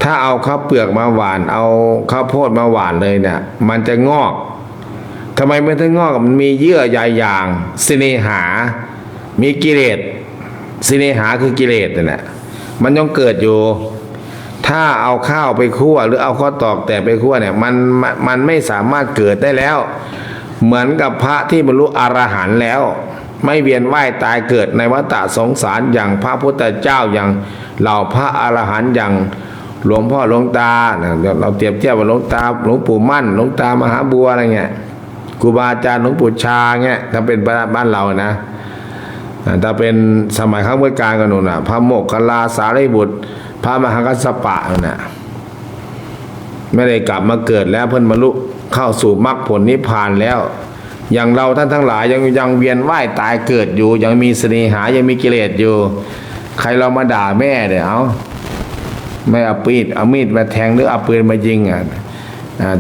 ถ้าเอาข้าวเปลือกมาหวานเอาข้าวโพดมาหวานเลยเนี่ยมันจะงอกทำไมมันถึงงอกมันมีเยื่อใยยางสิเนหามีกิเลสสิเนหาคือกิเลสนั่นแหละมันยังเกิดอยู่ถ้าเอาข้าวไปคั่วหรือเอาข้าวตอกแตกไปคั่วเนี่ยมันไม่สามารถเกิดได้แล้วเหมือนกับพระที่บรรลุอรหันต์แล้วไม่เวียนว่ายตายเกิดในวัฏสงสารอย่างพระพุทธเจ้าอย่างเหล่าพระอรหันต์อย่างหลวงพ่อหลวงตาเราเทียบว่าหลวงตาหลวงปู่มั่นหลวงตามหาบัวอะไรเงี้ยครูบาอาจารย์หลวงปู่ชาเงี้ยถ้าเป็นบ้านเรานะถ้าเป็นสมัยข้างพุทธกาลกันนู่นน่ะพระโมคคัลลาสารีบุตรพระมหากัสสปะน่ะไม่ได้กลับมาเกิดแล้วเพิ่นบรรลุเข้าสู่มรรคผลนิพพานแล้วอย่างเราท่านทั้งหลายยังเวียนว่ายตายเกิดอยู่ยังมีเสน่หายังมีกิเลสอยู่ใครเรามาด่าแม่เดี๋ยวไม่เอามีดมาแทงหรือเอาปืนมายิง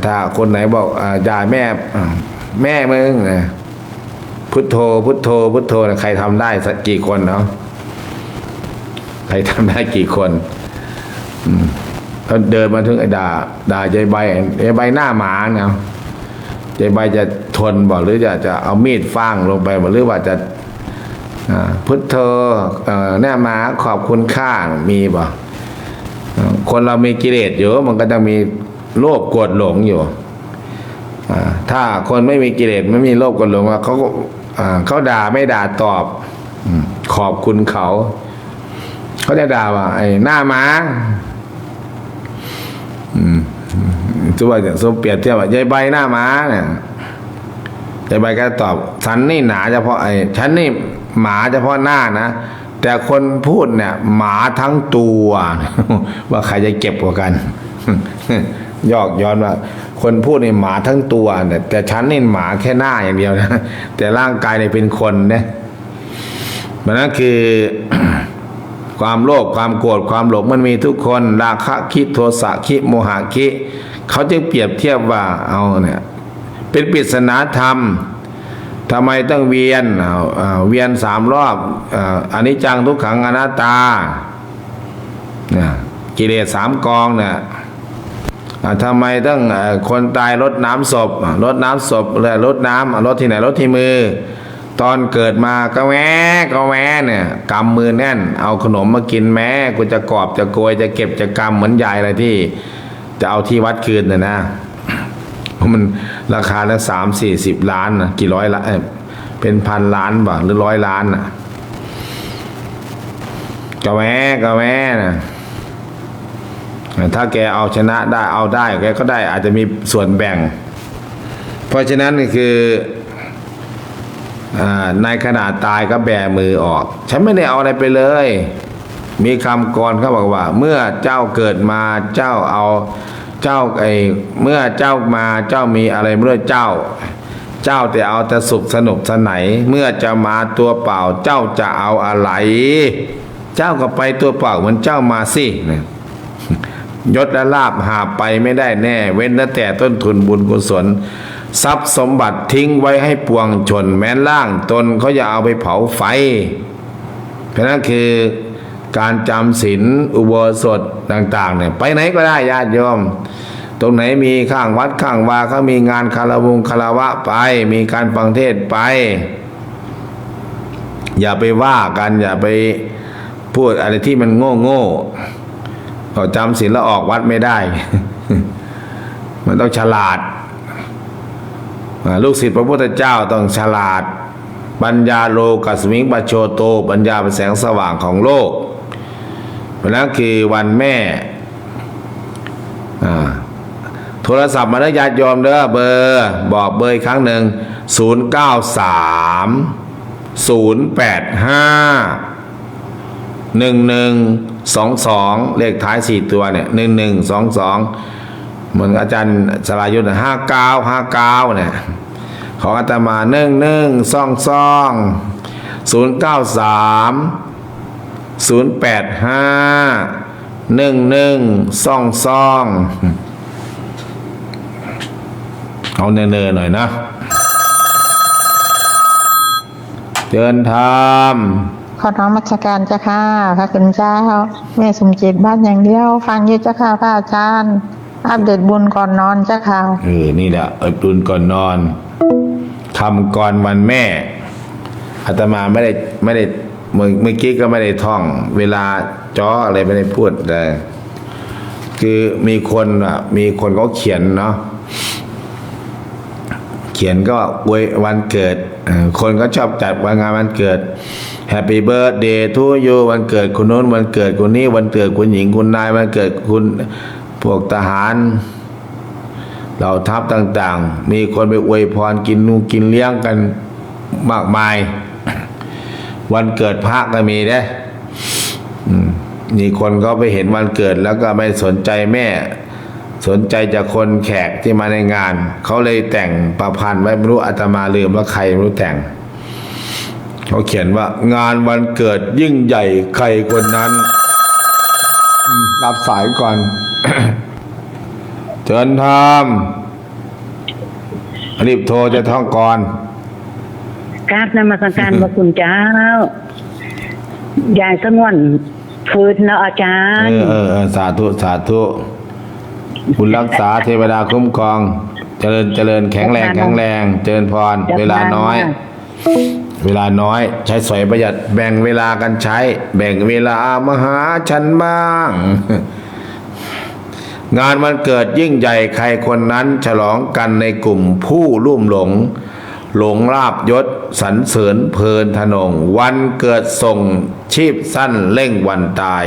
ถ้าคนไหนบอกด่าแม่มึงพุทโธใครทำได้สักกี่คนเนาะใครทำได้กี่คนเขาเดินมาถึงด่ายายใบหน้าหมาเนาะยายใบจะทนบอกหรือจะเอามีดฟางลงไปบอกหรือว่าจะพุทโธหน้าหมาขอบคุณข้ามีบ่คนเรามีกิเลสอยู่มันก็จะมีโลภโกรธหลงอยู่ถ้าคนไม่มีกิเลสไม่มีโลภโกรธหลงเขาด่าไม่ด่าตอบขอบคุณเขาจะด่าว่าไอ้หน้าม้าสมมติสมเปรียบเทียบว่ายายใบหน้าม้าเนี่ยยายใบก็ตอบฉันนี่หนาเฉพาะฉันนี่หมาเฉพาะหน้านะแต่คนพูดเนี่ยหมาทั้งตัวว่าใครจะเก็บกว่ากันยอกย้อนว่าคนพูดนี่หมาทั้งตัวแต่ฉันนี่หมาแค่หน้าอย่างเดียวนะแต่ร่างกายเนี่ยเป็นคนเนี่ยมันนั่นคือ ความโลภความโกรธความหลงมันมีทุกคนราคะคิโทสะคิโมหะคิเขาจึงเปรียบเทียบว่าเอาเนี่ยเป็นปริศนาธรรมทำไมต้องเวียนเวียน3 รอบอนิจจังทุกขังอนัตตาเนี่ยกิเลส3 กองเนี่ยทำไมต้องคนตายรดน้ำศพเลยรดน้ำรดที่ไหนรดที่มือตอนเกิดมาก็แหวเนี่ยกำมือแน่นเอาขนมมากินแม้กูจะกอบจะโกยจะเก็บจะกำเหมือนยายอะไรที่จะเอาที่วัดคืนน่ะนะเพราะมันราคาละ30-40 ล้านนะกี่ร้อยละเป็น1,000 ล้านบ่หรือ100 ล้านน่ะก็แหวนะถ้าแกเอาชนะได้เอาได้แกก็ได้อาจจะมีส่วนแบ่งเพราะฉะนั้นนี่คือในขณะตายก็แบมือออกฉันไม่ได้เอาอะไรไปเลยมีคำกรเขาบอกว่าเมื่อเจ้าเกิดมาเจ้าเอาเจ้าเมื่อเจ้ามาเจ้ามีอะไรเมื่อเจ้าแต่เอาแต่สุขสนุกสนานเมื่อจะมาตัวเปล่าเจ้าจะเอาอะไรเจ้าก็ไปตัวเปล่าเหมือนเจ้ามาสิยศและลาภหาไปไม่ได้แน่เว้นแต่ต้นทุนบุญกุศลทรัพย์สมบัติทิ้งไว้ให้ปวงชนแม้นล่างตนเขาจะเอาไปเผาไฟเพราะนั้นคือการจำศีลอุโบสถต่างๆเนี่ยไปไหนก็ได้ญาติโยมตรงไหนมีข้างวัดข้างวาเขามีงานคารวะไปมีการฟังเทศน์ไปอย่าไปว่ากันอย่าไปพูดอะไรที่มันโง่พอจำศีลแล้วออกวัดไม่ได้ มันต้องฉลาดลูกศิษย์พระพุทธเจ้าต้องฉลาดปัญญาโลกัสมิงปัจโชโตปัญญาเป็นแสงสว่างของโลกเพราะนั้นคือวันแม่โทรศัพท์มาได้ญาติโยมเด้อเบอร์บอกเบอร์อีกครั้งหนึ่ง093-085-1122เลขท้าย4 ตัวเนี่ย1122เหมือนอาจารย์สรายุทธ์59เนี่ยของอาตมา085-085-1122เอาเนินๆหน่อยนะเชิญธรรม ขอน้อมมัชการเจ้าค่ะพระคุณเจ้าแม่สมจิตบ้านอย่างเดียวฟังเยอะเจ้าค่ะพระอาจารย์อัปเดตบุญก่อนนอนเจ้าค่ะนี่แหละบุญก่อนนอนทำก่อนวันแม่อาตมาไม่ได้เมื่อกี้ก็ไม่ได้ท่องเวลาจ้ออะไรไม่ได้พูดแต่คือมีคนเขาเขียนเนาะเขียนก็อวยวันเกิดคนก็ชอบจัดวันงานวันเกิด Happy Birthday to you วันเกิดคุณโน้นวันเกิดคุณนี้วันเกิดคุณหญิงคุณนายวันเกิดคุณพวกทหารเหล่าทัพต่างๆมีคนไปอวยพรกินเลี้ยงกันมากมายวันเกิดพระก็มีได้มีคนก็ไปเห็นวันเกิดแล้วก็ไม่สนใจแม่สนใจจากคนแขกที่มาในงานเขาเลยแต่งประพันธ์ไว้ไม่รู้อาตมาลืมว่าใครไม่รู้แต่งเขาเขียนว่างานวันเกิดยิ่งใหญ่ใครคนนั้นรับสายก่อน เชิญทำรีบโทรจะท่องก่อนกราบนมัสการพระคุณเจ้ายายสงวนฟื้นแล้วอาจารย์สาธุบุญรักษาเทวดาคุ้มครองเจริญแข็งแรงเจริญพรเวลาน้อยใช้สอยประหยัดแบ่งเวลากันใช้แบ่งเวลามาหาฉันบ้างงานวันเกิดยิ่งใหญ่ใครคนนั้นฉลองกันในกลุ่มผู้ลุ่มหลงลาภยศสรรเสริญเพลินทนงวันเกิดส่งชีพสั้นเร่งวันตาย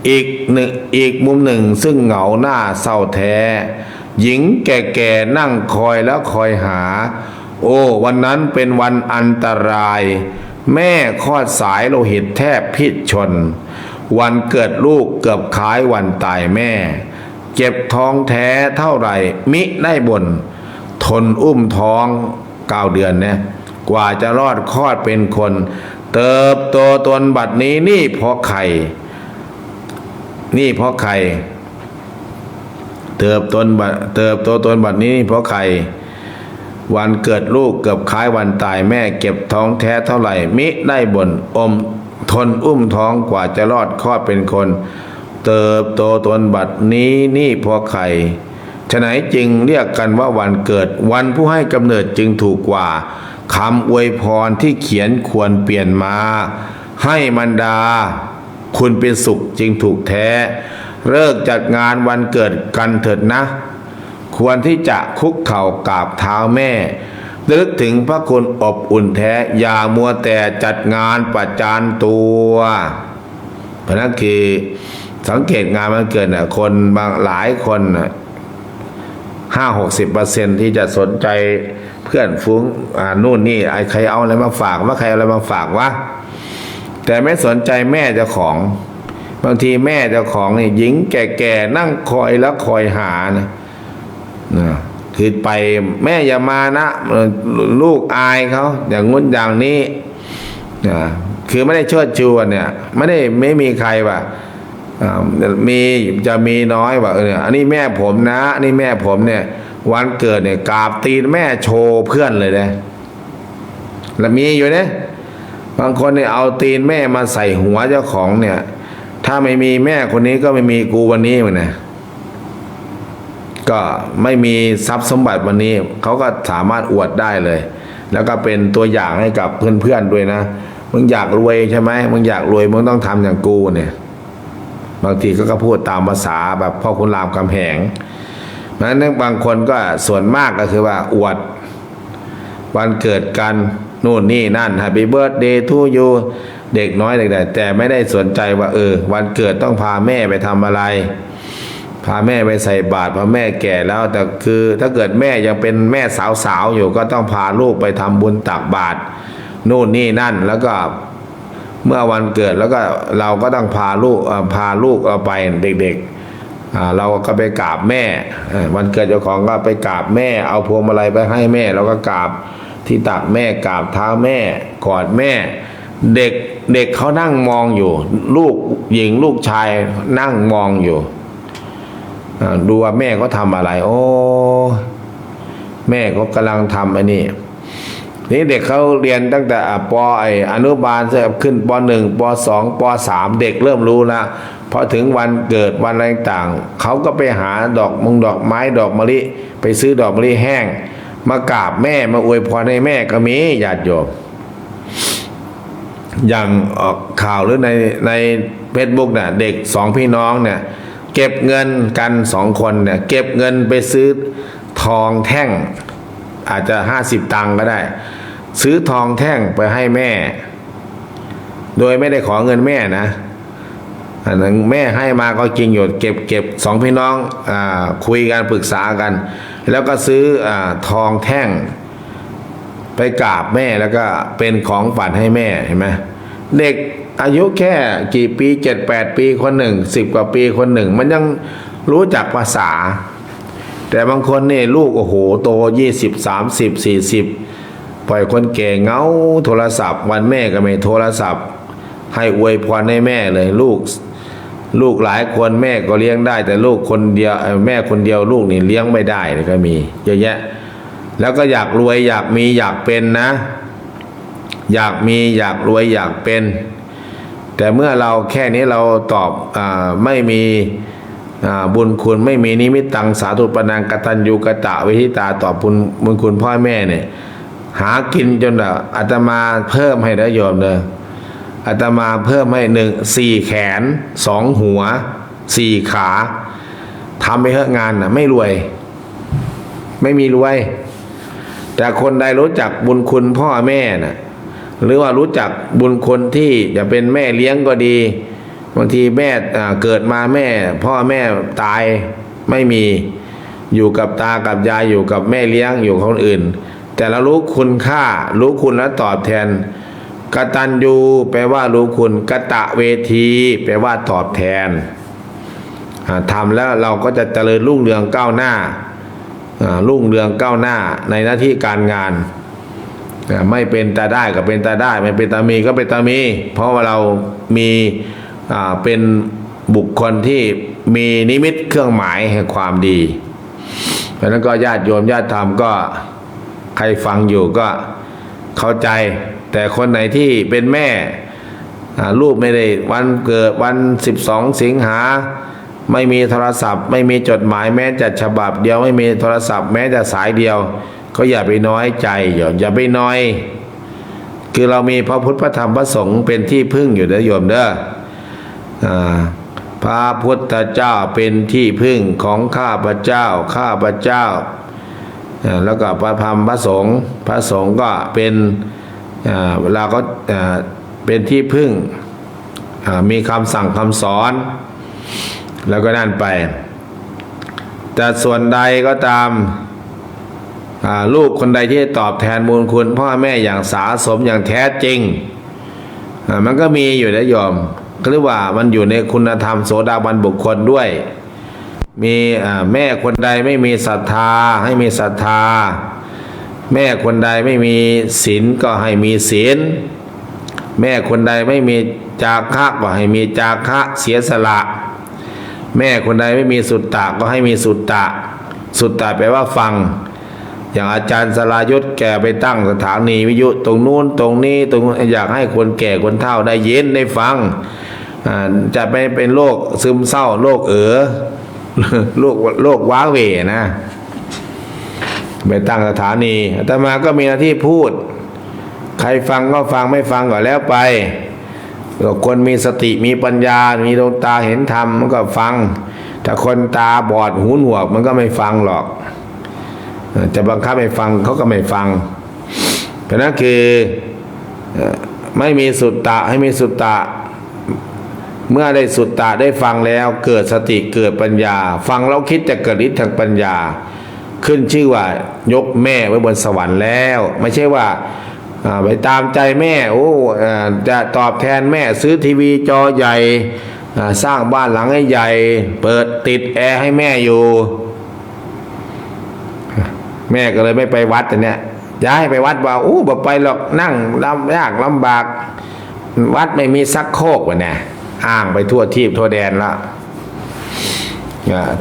อีกมุมหนึ่งซึ่งเหงาหน้าเศร้าแท้หญิงแก่ๆนั่งคอยแล้วคอยหาโอ้วันนั้นเป็นวันอันตรายแม่คลอดสายโลหิตแทบพิษชนวันเกิดลูกเกือบคล้ายวันตายแม่เจ็บท้องแท้เท่าไหร่มิได้บ่นทนอุ้มท้อง9 เดือนเนี่ยกว่าจะรอดคลอดเป็นคน เติบโตตนบัดนี้นี่เพราะใครนี่เพราะใครเติบโตตนบัดนี้นี่เพราะใครวันเกิดลูกเกือบคล้ายวันตายแม่เก็บท้องแท้เท่าไหร่มิได้บ่นทนอุ้มท้องกว่าจะรอดคลอดเป็นคนเติบโตตนบัดนี้นี่เพราะใครฉะไหนจึงเรียกกันว่าวันเกิดวันผู้ให้กำเนิดจึงถูกกว่าคำอวยพรที่เขียนควรเปลี่ยนมาให้มารดาคุณเป็นสุขจึงถูกแท้เลิกจัดงานวันเกิดกันเถิดนะควรที่จะคุกเข่ากราบเท้าแม่นึกถึงพระคุณอบอุ่นแท้อย่ามัวแต่จัดงานประจานตัวเพราะนั้นคือสังเกตงานวันเกิดเนี่ยคนบางหลายคน50-60%ที่จะสนใจเพื่อนฟุ้งนู่นนี่ใครเอาอะไรมาฝากว่าใครเอาอะไรมาฝากวะแต่ไม่สนใจแม่เจ้าของบางทีแม่เจ้าของนี่หญิงแก่ๆนั่งคอยแล้วคอยหานะคือไปแม่อย่ามานะลูกอายเขาอย่างงุ้นอย่างนี้คือไม่ได้เชิดชูเนี่ยไม่มีใครว่ามีจะมีน้อยว่าอันนี้แม่ผมนะอันนี้แม่ผมเนี่ยวันเกิดเนี่ยกราบตีนแม่โชว์เพื่อนเลยนะแล้วมีอยู่เนี่ยบางคนเนี่ยเอาตีนแม่มาใส่หัวเจ้าของเนี่ยถ้าไม่มีแม่คนนี้ก็ไม่มีกูวันนี้มันนะก็ไม่มีทรัพย์สมบัติวันนี้เขาก็สามารถอวดได้เลยแล้วก็เป็นตัวอย่างให้กับเพื่อนๆด้วยนะมึงอยากรวยใช่ไหมมึงอยากรวยมึงต้องทำอย่างกูเนี่ยบางทีก็พูดตามภาษาแบบพ่อคุณรามคำแหงเพราะฉะนั้นบางคนก็ส่วนมากก็คือว่าอวดวันเกิดกันนู่นนี่นั่น Happy Birthday to you เด็กน้อยเด็กๆแต่ไม่ได้สนใจว่าวันเกิดต้องพาแม่ไปทำอะไรพาแม่ไปใส่บาตรพาแม่แก่แล้วแต่คือถ้าเกิดแม่ยังเป็นแม่สาวๆอยู่ก็ต้องพาลูกไปทำบุญตักบาตรนู่นนี่นั่นแล้วก็เมื่อวันเกิดแล้วก็เราก็ต้องพาลูกเอาไปเด็กๆเราก็ไปกราบแม่วันเกิดเจ้าของก็ไปกราบแม่เอาพวงมาลัยไปให้แม่เราก็กราบที่ตักแม่กราบเท้าแม่กอดแม่เด็กเขานั่งมองอยู่ลูกหญิงลูกชายนั่งมองอยู่ดูว่าแม่เขาทำอะไรโอ้แม่เขากำลังทำไอ้นี่เด็กเขาเรียนตั้งแต่อนุบาลขึ้นป.1 ป.2 ป.3 เด็กเริ่มรู้แล้วพอถึงวันเกิดวันอะไรต่างเขาก็ไปหาดอกไม้ดอกมะลิไปซื้อดอกมะลิแห้งมากราบแม่มาอวยพรให้แม่ก็มีญาติโยมอย่างออกข่าวหรือในเฟซบุ๊กเนี่ยเด็ก2พี่น้องเนี่ยเก็บเงินกัน2คนเนี่ยเก็บเงินไปซื้อทองแท่งอาจจะ50 ตังค์ก็ได้ซื้อทองแท่งไปให้แม่โดยไม่ได้ขอเงินแม่นะอันนั้นแม่ให้มาก็จริงอยู่เก็บ2พี่น้องคุยกันปรึกษากันแล้วก็ซื้อทองแท่งไปกราบแม่แล้วก็เป็นของฝันให้แม่เห็นไหมเด็กอายุแค่กี่ปี7-8 ปีคนหนึ่ง10 กว่าปีคนหนึ่งมันยังรู้จักภาษาแต่บางคนนี่ลูกโอ้โหโต20-30-40ปล่อยคนแก่เงาโทรศัพท์วันแม่ก็ไม่โทรศัพท์ให้อวยพรให้แม่เลยลูกหลายคนแม่ก็เลี้ยงได้แต่ลูกคนเดียวแม่คนเดียวลูกนี่เลี้ยงไม่ได้เลยก็มีเยอะแยะแล้วก็อยากรวยอยากมีอยากเป็นนะอยากมีอยากรวยอยากเป็นแต่เมื่อเราแค่นี้เราตอบไม่มีบุญคุณไม่มีนิมิตตังสาธุปนังกตัญญูกตเวทิตาตอบบุญคุณพ่อแม่เนี่ยหากินจนแบบอาตมาเพิ่มให้ได้โยมเลยอาตมาเพิ่มให้4 แขน 2 หัว 4 ขาทำไปเถอะงานไม่รวยไม่มีรวยแต่คนใดรู้จักบุญคุณพ่อแม่น่ะหรือว่ารู้จักบุญคุณที่จะเป็นแม่เลี้ยงก็ดีบางทีแม่เกิดมาแม่พ่อแม่ตายไม่มีอยู่กับตากับยายอยู่กับแม่เลี้ยงอยู่คนอื่นแต่เรารู้คุณค่ารู้คุณและตอบแทนกตัญญูแปลว่ารู้คุณกตเวทีแปลว่าตอบแทนทำแล้วเราก็จะเจริญรุ่งเรืองก้าวหน้าในหน้าที่การงาน ไม่เป็นตาได้ก็เป็นตาได้ไม่เป็นตามีก็เป็นตามี เพราะว่าเรามีเป็นบุคคลที่มีนิมิตเครื่องหมายแห่งความดีเพราะนั้นก็ญาติโยมญาติธรรมก็ใครฟังอยู่ก็เข้าใจแต่คนไหนที่เป็นแม่ลูกไม่ได้วันเกิดวัน12 สิงหาไม่มีโทรศัพท์ไม่มีจดหมายแม้แต่ฉบับเดียวไม่มีโทรศัพท์แม้แต่สายเดียวก็อย่าไปน้อยใจอย่าไปน้อยคือเรามีพระพุทธพระธรรมพระสงฆ์เป็นที่พึ่งอยู่นะโยมเด้อพระพุทธเจ้าเป็นที่พึ่งของข้าพเจ้าแล้วก็พระธรรมพระสงฆ์ก็เป็นเวลาก็เป็นที่พึ่งมีคำสั่งคำสอนแล้วก็นั่นไปแต่ส่วนใดก็ตามลูกคนใดที่ตอบแทนบุญคุณพ่อแม่อย่างสาสมอย่างแท้จริงมันก็มีอยู่นะโยมก็เรียกว่ามันอยู่ในคุณธรรมโสดาบันบุคคลด้วยมีแม่คนใดไม่มีศรัทธาให้มีศรัทธาแม่คนใดไม่มีศีลก็ให้มีศีลแม่คนใดไม่มีจาคะก็ให้มีจาคะเสียสละแม่คนใดไม่มีสุตตะก็ให้มีสุตตะแปลว่าฟังอย่างอาจารย์สรายุทธแกไปตั้งสถานีวิทยุตรงนู้นตรงนี้อยากให้คนแก่คนเฒ่าได้ยินได้ฟังจะไม่เป็นโรคซึมเศร้าโรคโรคว้าเหวนะไปตั้งสถานีอาตมาก็มีหน้าที่พูดใครฟังก็ฟังไม่ฟังก็แล้วไปคนมีสติมีปัญญามีดวงตาเห็นธรรมมันก็ฟังแต่คนตาบอดหูหนวกมันก็ไม่ฟังหรอกจะบังคับให้ฟังเขาก็ไม่ฟังเพราะนั้นคือไม่มีสุตตะให้มีสุตตะเมื่อได้สุตตะได้ฟังแล้วเกิดสติเกิดปัญญาฟังแล้วคิดจะเกิดฤทธิ์ทางปัญญาขึ้นชื่อว่ายกแม่ไว้บนสวรรค์แล้วไม่ใช่ว่าไปตามใจแม่จะตอบแทนแม่ซื้อทีวีจอใหญ่สร้างบ้านหลังให้ใหญ่เปิดติดแอร์ให้แม่อยู่แม่ก็เลยไม่ไปวัดแต่เนี้ยย้ายไปวัดว่าบ่ไปหรอกนั่งยากลำบากวัดไม่มีซักโครกวะเนี่ยอ้างไปทั่วทีบทั่วแดนแล้ว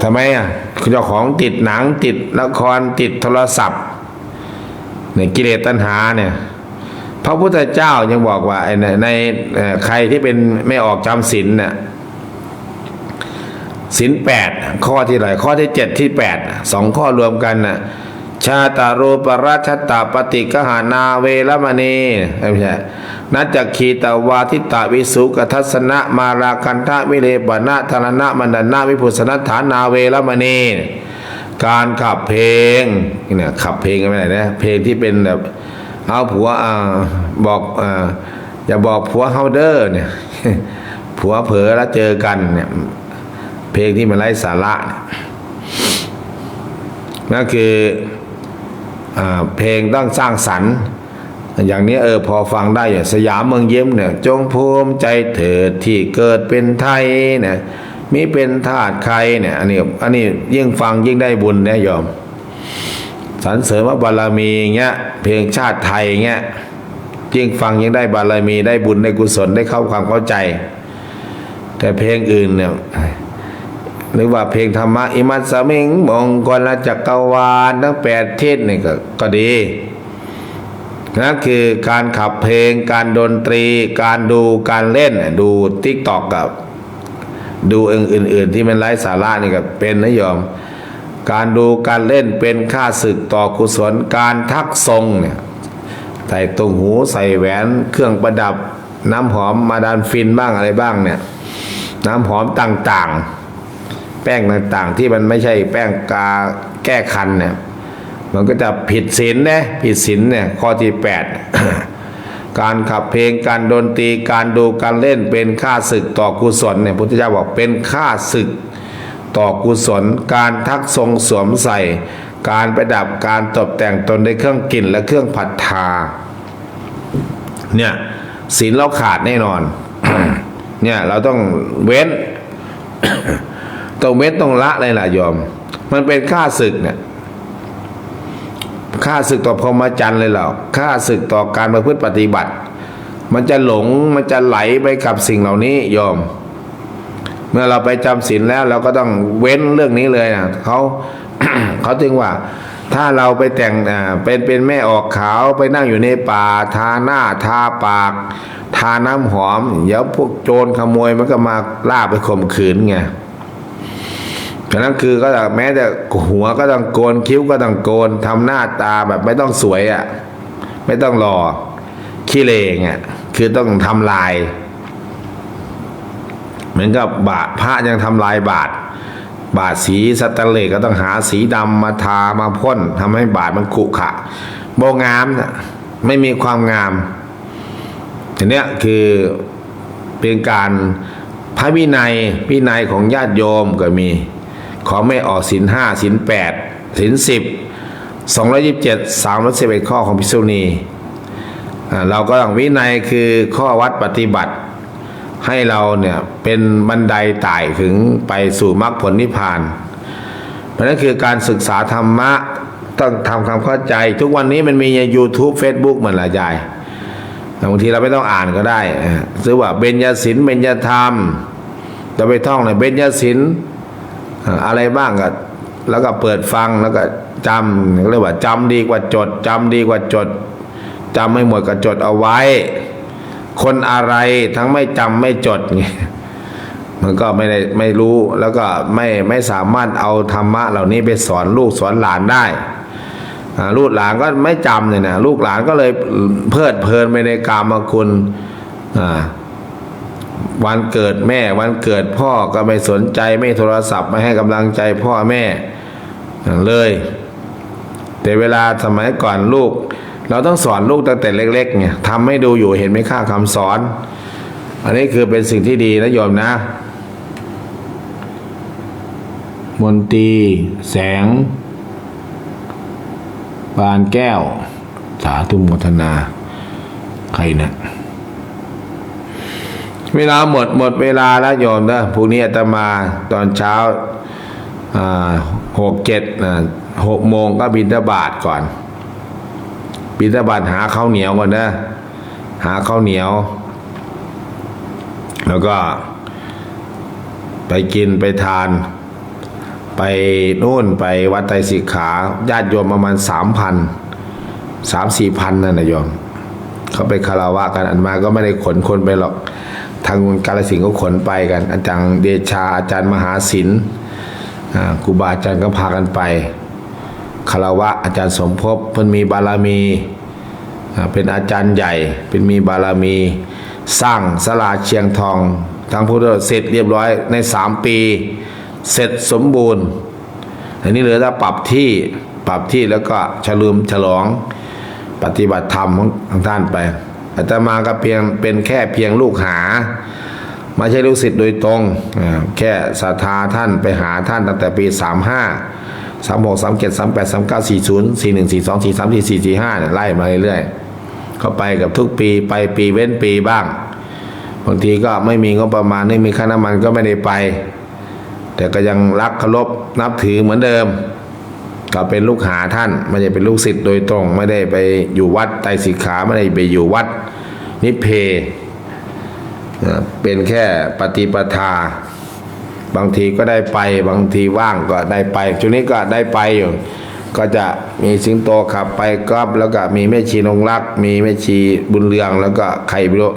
ทำไมเจ้าของติดหนังติดละครติดโทรศัพท์เนี่ยกิเลสตัณหาเนี่ยพระพุทธเจ้ายังบอกว่าในใครที่เป็นไม่ออกจำศีลเนี่ยศีล8ข้อที่ไหนข้อที่7ที่8 2ข้อรวมกันน่ะชาตารูปราชตาปฏิกหานาเวรมณีไม่ใช่นัจจคีตวาทิตาวิสุกทัสนะมาราคันทะวิเลปนะธนนะมันดนะวิพุสนัฏฐานาเวรมณีการขับเพลงเนี่ยขับเพลงกันไปไหนนะเพลงที่เป็นแบบเอาผัวบอกอย่าบอกผัวเฮาเดอร์เนี่ยผัวเผลอแล้วเจอกันเนี่ยเพลงที่มันไร้สาระนั่นคือเพลงต้องสร้างสรรค์อย่างนี้พอฟังได้อย่างสยามเมืองยิ้มเนี่ยจงภูมิใจเถิดที่เกิดเป็นไทยเนี่ยมิเป็นทาสใครเนี่ยอันนี้ยิ่งฟังยิ่งได้บุญนะโยมสรรเสริญว่าบารมีเงี้ยเพลงชาติไทยเงี้ยยิ่งฟังยิ่งได้บารมีได้บุญได้กุศลได้เข้าความเข้าใจแต่เพลงอื่นเนี่ยหรือว่าเพลงธรรมะอิมัสสมิงมงคลจักรวาลทั้ง8ทิศนี่ก็ดีนั่นคือการขับเพลงการดนตรีการดูการเล่นดู TikTok กับดูอื่นๆที่มันไร้สาระนี่ก็เป็นนะโยมการดูการเล่นเป็นค่าศึกต่อกุศลการทักทรงเนี่ยใส่ตรงหูใส่แหวนเครื่องประดับน้ำหอมมาดามฟินบ้างอะไรบ้างเนี่ยน้ำหอมต่างๆแป้งต่างๆที่มันไม่ใช่แป้งกาแก้คันเนี่ยมันก็จะผิดศีลนะผิดศีลเนี่ยข้อที่8 การขับเพลงการดนตรีการดูการเล่นเป็นค่าศึกต่อกุศลเนี่ยพุทธเจ้าบอกเป็นค่าศึกต่อกุศลการทักทรงสวมใส่การประดับการตกแต่งตนด้วยเครื่องกลิ่นและเครื่องผัดทาเนี่ยศีลเราขาดแน่นอน เนี่ยเราต้องเว้น ต้องเว้นต้องละเลยล่ะโยมมันเป็นค่าศึกเนี่ย ข้าศึกต่อพรหมจรรย์เลยเหรอข้าศึกต่อการประพฤติปฏิบัติ มันจะหลงมันจะไหลไปกับสิ่งเหล่านี้โยม เมื่อเราไปจำศีลแล้วเราก็ต้องเว้นเรื่องนี้เลยนะเขา เขาจึงว่า ถ้าเราไปแต่งเป็นแม่ออกขาวไปนั่งอยู่ในป่าทาหน้าทาปาก ทาน้ำหอมเดี๋ยวพวกโจรขโมยมันก็มาล่าไปข่มขืนไงฉะนั้นคือก็แม้แต่หัวก็ต้องโกนคิ้วก็ต้องโกนทำหน้าตาแบบไม่ต้องสวยอ่ะไม่ต้องหล่อขี้เหร่เงี้ยคือต้องทำลายเหมือนกับบาทพระยังทำลายบาทสีสแตนเลสก็ต้องหาสีดำมาทามาพ่นทำให้บาทมันขรุขระโบงามนะไม่มีความงามอันเนี้ยคือเป็นการพระวินัยของญาติโยมก็มีของไม่ออกศีล5ศีล8ศีล10 227 311ข้อของภิกษุณีเราก็ต้องวินัยคือข้อวัดปฏิบัติให้เราเนี่ยเป็นบันไดไต่ถึงไปสู่มรรคผลนิพพานเพราะนั้นคือการศึกษาธรรมะต้องทำความเข้าใจทุกวันนี้มันมีใน YouTube Facebook เหมือนละยายบางทีเราไม่ต้องอ่านก็ได้ซื้อว่าเบญญศีลเบญญธรรมจะไปท่องเลยเบญญศีลอะไรบ้างก็แล้วก็เปิดฟังแล้วก็จำเรียกว่าจำดีกว่าจดจำดีกว่าจดจำไม่หมดก็จดเอาไว้คนอะไรทั้งไม่จำไม่จดไงมันก็ไม่รู้แล้วก็ไม่สามารถเอาธรรมะเหล่านี้ไปสอนลูกสอนหลานได้ลูกหลานก็ไม่จำเลยนะลูกหลานก็เลยเพลิดเพลินไปในกามคุณวันเกิดแม่วันเกิดพ่อก็ไม่สนใจไม่โทรศัพท์ไม่ให้กำลังใจพ่อแม่เลยแต่เวลาสมัยก่อนลูกเราต้องสอนลูกตั้งแต่เล็กๆเนี่ยทำให้ดูอยู่เห็นไหมค่าคำสอนอันนี้คือเป็นสิ่งที่ดีนะโยมนะมนตรีแสงบานแก้วสาธุโมทนาใครนะเวลาหมดเวลาแล้วโยมนะพรุ่งนี้อาตมาตอนเช้า6 โมงก็บิณฑบาตก่อนบิณฑบาตหาข้าวเหนียวก่อนนะหาข้าวเหนียวแล้วก็ไปกินไปทานไปนู่นไปวัดไตรสิกขาญาติโยมประมาณ 3,000-4,000นั่นนะโยมเขาไปคารวะกันอันมาก็ไม่ได้ขนคนไปหรอกทางกาฬสินธุ์ก็ขนไปกันอาจารย์เดชาอาจารย์มหาศิลป์ครูบาอาจารย์ก็พากันไปคารวะอาจารย์สมภพเพิ่นมีบารมีเป็นอาจารย์ใหญ่เป็นมีบารมีสร้างศาลาเชียงทองทั้งพุทธเสร็จเรียบร้อยใน3 ปีเสร็จสมบูรณ์อันนี้เหลือแต่ปรับที่แล้วก็ฉลองปฏิบัติธรรมของท่านไปอาตมาก็เป็นแค่เพียงลูกหาไม่ใช่ลูกศิษย์โดยตรงแค่ศรัทธาท่านไปหาท่านตั้งแต่ปี35 36 37 38 39 40 41 42 43 44 45เนี่ยไล่มาเรื่อยๆเข้าไปกับทุกปีไปปีเว้นปีบ้างบางทีก็ไม่มีงบประมาณไม่มีค่าน้ำมันก็ไม่ได้ไปแต่ก็ยังรักเคารพนับถือเหมือนเดิมก็เป็นลูกหาท่านไม่ได้เป็นลูกศิษย์โดยตรงไม่ได้ไปอยู่วัดไตรสิกขาไม่ได้ไปอยู่วัดนิเพเป็นแค่ปฏิปทาบางทีก็ได้ไปบางทีว่างก็ได้ไปช่วงนี้ก็ได้ไปอยู่ก็จะมีสิงโตขับไปครับแล้วก็มีแม่ชีนงรักมีแม่ชีบุญเรืองแล้วก็ใครไม่รู้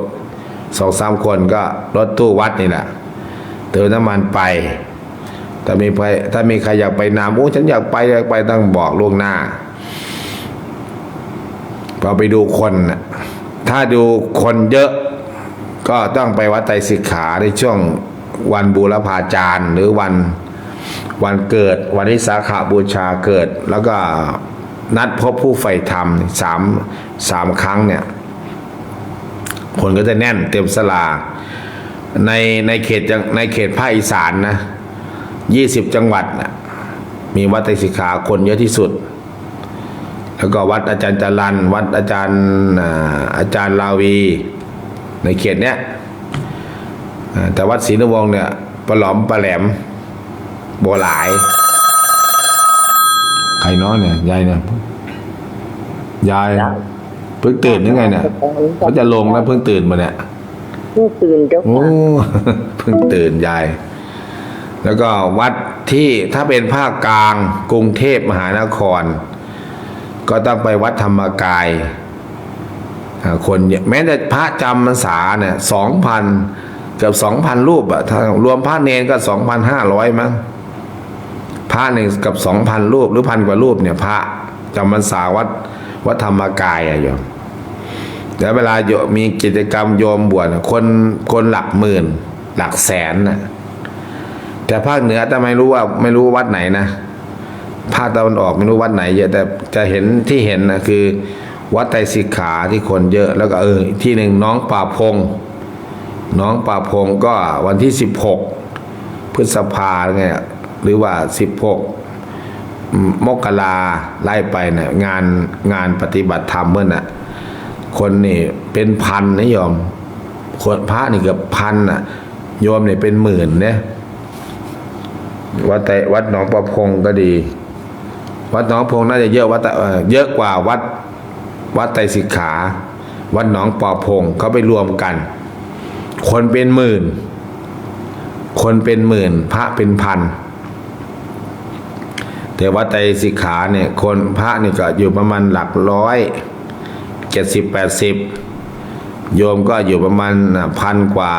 2-3 คนก็รถตู้วัดนี่แหละเติมน้ำมันไปถ้ามีใครอยากไปนำฉันอยากไปต้องบอกล่วงหน้าพอไปดูคนถ้าดูคนเยอะก็ต้องไปวัดไตรสิกขาในช่วงวันบูรพาจารย์หรือวันเกิดวันวิสาขบูชาเกิดแล้วก็นัดพบผู้ใฝ่ธรรม3 ครั้งเนี่ยคนก็จะแน่นเต็มศาลาในเขตภาคอีสานนะ20 จังหวัดนะมีวัดไตรสิกขาคนเยอะที่สุดแล้วก็วัดอาจารย์จรัญวัดอาจารย์ลาวีในเขตเนี้ยแต่วัดศรีนวงศ์เนี่ยปลอมปลาแหลมโบหลายใครน้อยเนี่ยยายเนี่ย ยายเพิ่งตื่นยังไงเนี่ยเขาจะลงแล้วเพิ่งตื่นมาเนี่ย เพิ่งตื่นเจ้า โอ้ ค่ะ เพิ่งตื่นยายแล้วก็วัดที่ถ้าเป็นภาคกลางกรุงเทพมหานคร ก็ต้องไปวัดธรรมกายคนเนี่ยแม้แต่พระจำพรรษาเนี่ย2,000 เกือบ 2,000 รูปอะถ้ารวมพระเนรก็ 2,500 มั้งพระหนึ่งกับ 2,000 รูปหรือ1,000 กว่ารูปเนี่ยพระจำพรรษาวัดธรรมกายอะโยมแล้วเวลาโยมมีกิจกรรมโยมบวชคนหลักหมื่นหลักแสนนะแต่ภาคเหนือแต่ไม่รู้วัดไหนนะภาคตะวันออกไม่รู้วัดไหนเยอะแต่จะเห็นที่เห็นนะคือวัดไตรสิกขาที่คนเยอะแล้วก็ที่หนึ่งน้องป่าพงก็วันที่16 พฤษภาไงหรือว่า16 มกราไล่ไปเนี่ยงานปฏิบัติธรรมเมื่อน่ะคนนี่เป็นพันนะโยมคนพระนี่เกือบพันน่ะโยมเนี่ยเป็นหมื่นเนี่ยวัดหนองประพงก็ดี วัดหนองพงน่าจะเยอะเยอะกว่าวัดไตรสิกขาวัดหนองปอพงเขาไปรวมกันคนเป็นหมื่นพระเป็นพันแต่วัดไตรสิกขาเนี่ยคนพระนี่ก็อยู่ประมาณหลักร้อย70-80โยมก็อยู่ประมาณ1,000 กว่า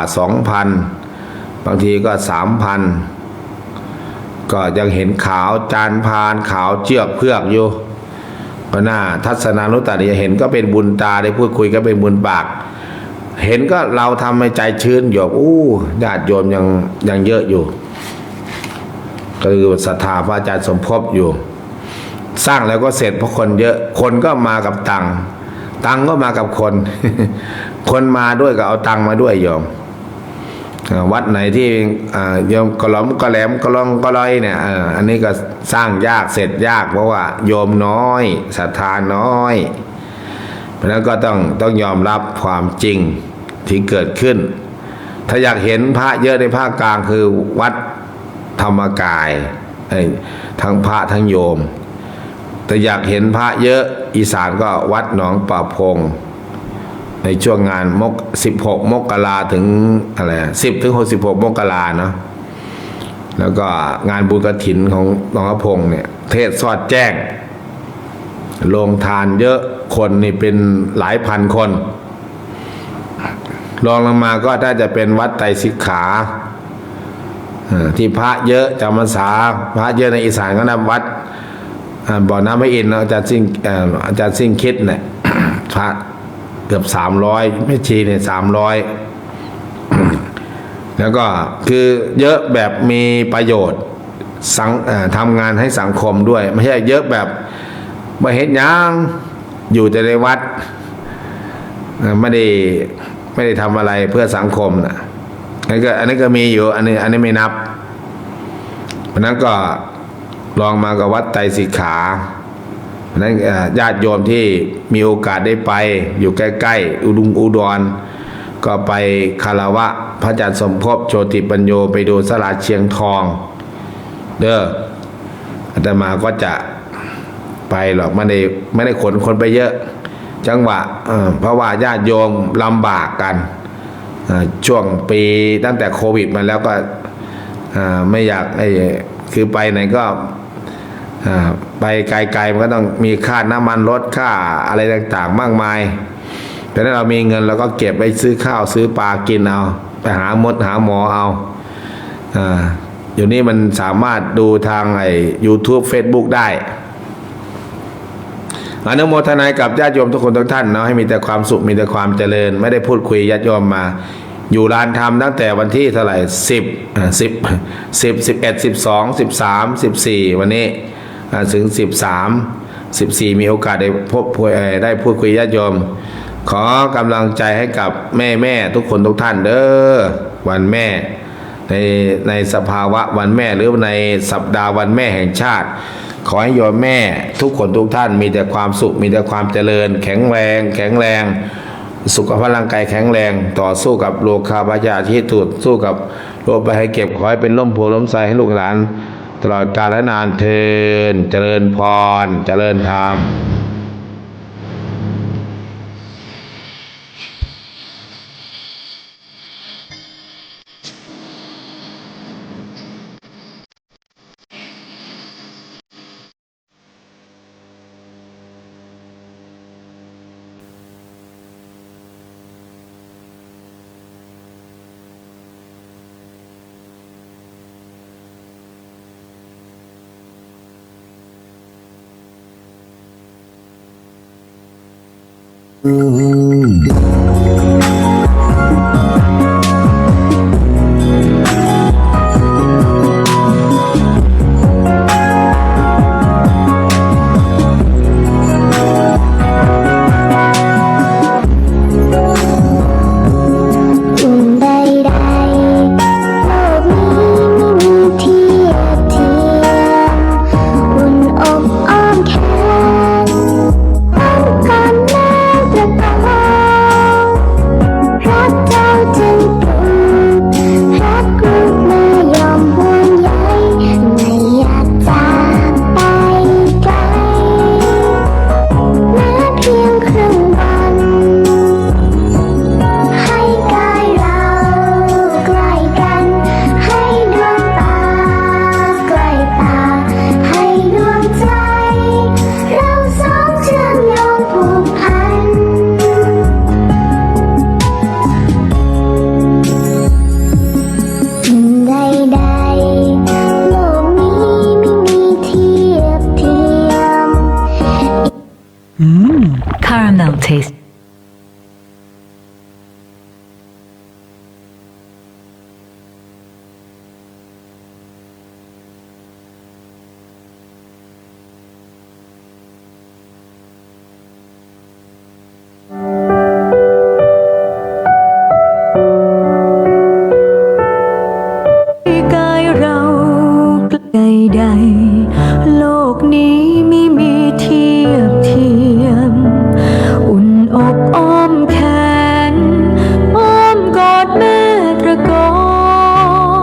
2,000 บางทีก็3,000ก็ยังเห็นขาวจานพานขาวเชือกเพือกอยู่ก็น่าทัศนานุตตริยเห็นก็เป็นบุญตาได้พูดคุยก็เป็นบุญปากเห็นก็เราทำให้ใจชื้นโยมญาติโยมยังเยอะอยู่ก็คือศรัทธาพระอาจารย์สมภพอยู่สร้างแล้วก็เสร็จเพราะคนเยอะคนก็มากับตังก็มากับคน คนมาด้วยก็เอาตังมาด้วยโยมวัดไหนที่โยมกระหล่อมกระแหลมกระลองกระลอยเนี่ยอันนี้ก็สร้างยากเสร็จยากเพราะว่าโยมน้อยศรัทธาน้อยเพราะนั้นก็ต้องยอมรับความจริงที่เกิดขึ้นถ้าอยากเห็นพระเยอะในภาคกลางคือวัดธรรมกายทั้งพระทั้งโยมแต่อยากเห็นพระเยอะอีสานก็วัดหนองป่าพงในช่วงงาน16 มกราถึงอะไร10 ถึง 16 มกราเนาะแล้วก็งานบุญกฐินของหลวงพ่อพงเนี่ยเทศสอดแจ้งโรงทานเยอะคนนี่เป็นหลายพันคนรองลงมาก็ถ้าจะเป็นวัดไตรสิกขาที่พระเยอะจำพรรษาพระเยอะในอีสานก็นำวัดบ่อน้ำพระอินทร์อาจารย์ซิ่งคิดเนี่ย พระเกือบ300ไม่ชีเนี่ย300 แล้วก็คือเยอะแบบมีประโยชน์ทำงานให้สังคมด้วยไม่ใช่เยอะแบบมาเฮ็ดหยังอยู่แต่ในวัดไม่ได้ทำอะไรเพื่อสังคมนะอันนี้ก็มีอยู่อันนี้ไม่นับเพราะนั้นก็ลองมากับวัดไตรสิกขาเพราะนั้นญาติโยมที่มีโอกาสได้ไปอยู่ใกล้ๆอุดรก็ไปคารวะพระอาจารย์สมภพโชติปัญโยไปดูศาลาเชียงทองเด้ออาตมาก็จะไปหรอกไม่ได้ขนคนไปเยอะจังหวะเพราะว่าญาติโยมลำบากกันช่วงปีตั้งแต่โควิดมาแล้วก็ไม่อยากคือไปไหนก็ไปไกลๆมันก็ต้องมีค่าน้ำมันรถค่าอะไรต่างๆมากมายแต่ถ้าเรามีเงินเราก็เก็บไปซื้อข้าวซื้อปลากินเอาไปหาหาหมอเอาอยู่นี่มันสามารถดูทางYouTube Facebook ได้อนุโมทนากับญาติโยมทุกคนทุกท่านเนาะให้มีแต่ความสุขมีแต่ความเจริญไม่ได้พูดคุยญาติโยมมาอยู่ลานธรรมตั้งแต่วันที่เท่าไหร่10 11 12 13 14วันนี้ถึง13 14มีโอกาสได้พูดคุยญาติโยมขอกำลังใจให้กับแม่ทุกคนทุกท่านเด้อวันแม่ในสภาวะวันแม่หรือในสัปดาห์วันแม่แห่งชาติขอให้โยมแม่ทุกคนทุกท่านมีแต่ความสุขมีแต่ความเจริญแข็งแรงสุขภาพร่างกายแข็งแรงต่อสู้กับโรคาพยาธิตุดสู้กับโรคภัยไข้เจ็บขอให้เป็นร่มโพล่มไทรให้ลูกหลานตลอดกาลและนานเทอญเจริญพรเจริญธรรม อุ่นใดๆโลกนี้ไม่มีเทียบเทียมอุ่นอกอ้อมแขนป้องกันแม้ประกอบรักเจ้าจึงปลูกรักลูกแม่ยอมห่วงใยไม่อยากจากไปไกลแม้เพียงครึ่งวัน ให้กายเราใกล้กัน ให้ดวงตาใกล้ตา ให้ดวงใจ เราสองเชื่อมโยงผูกพันสิ่งใดๆโลกนี้ไม่มีเทียบเทียม Caramel taste.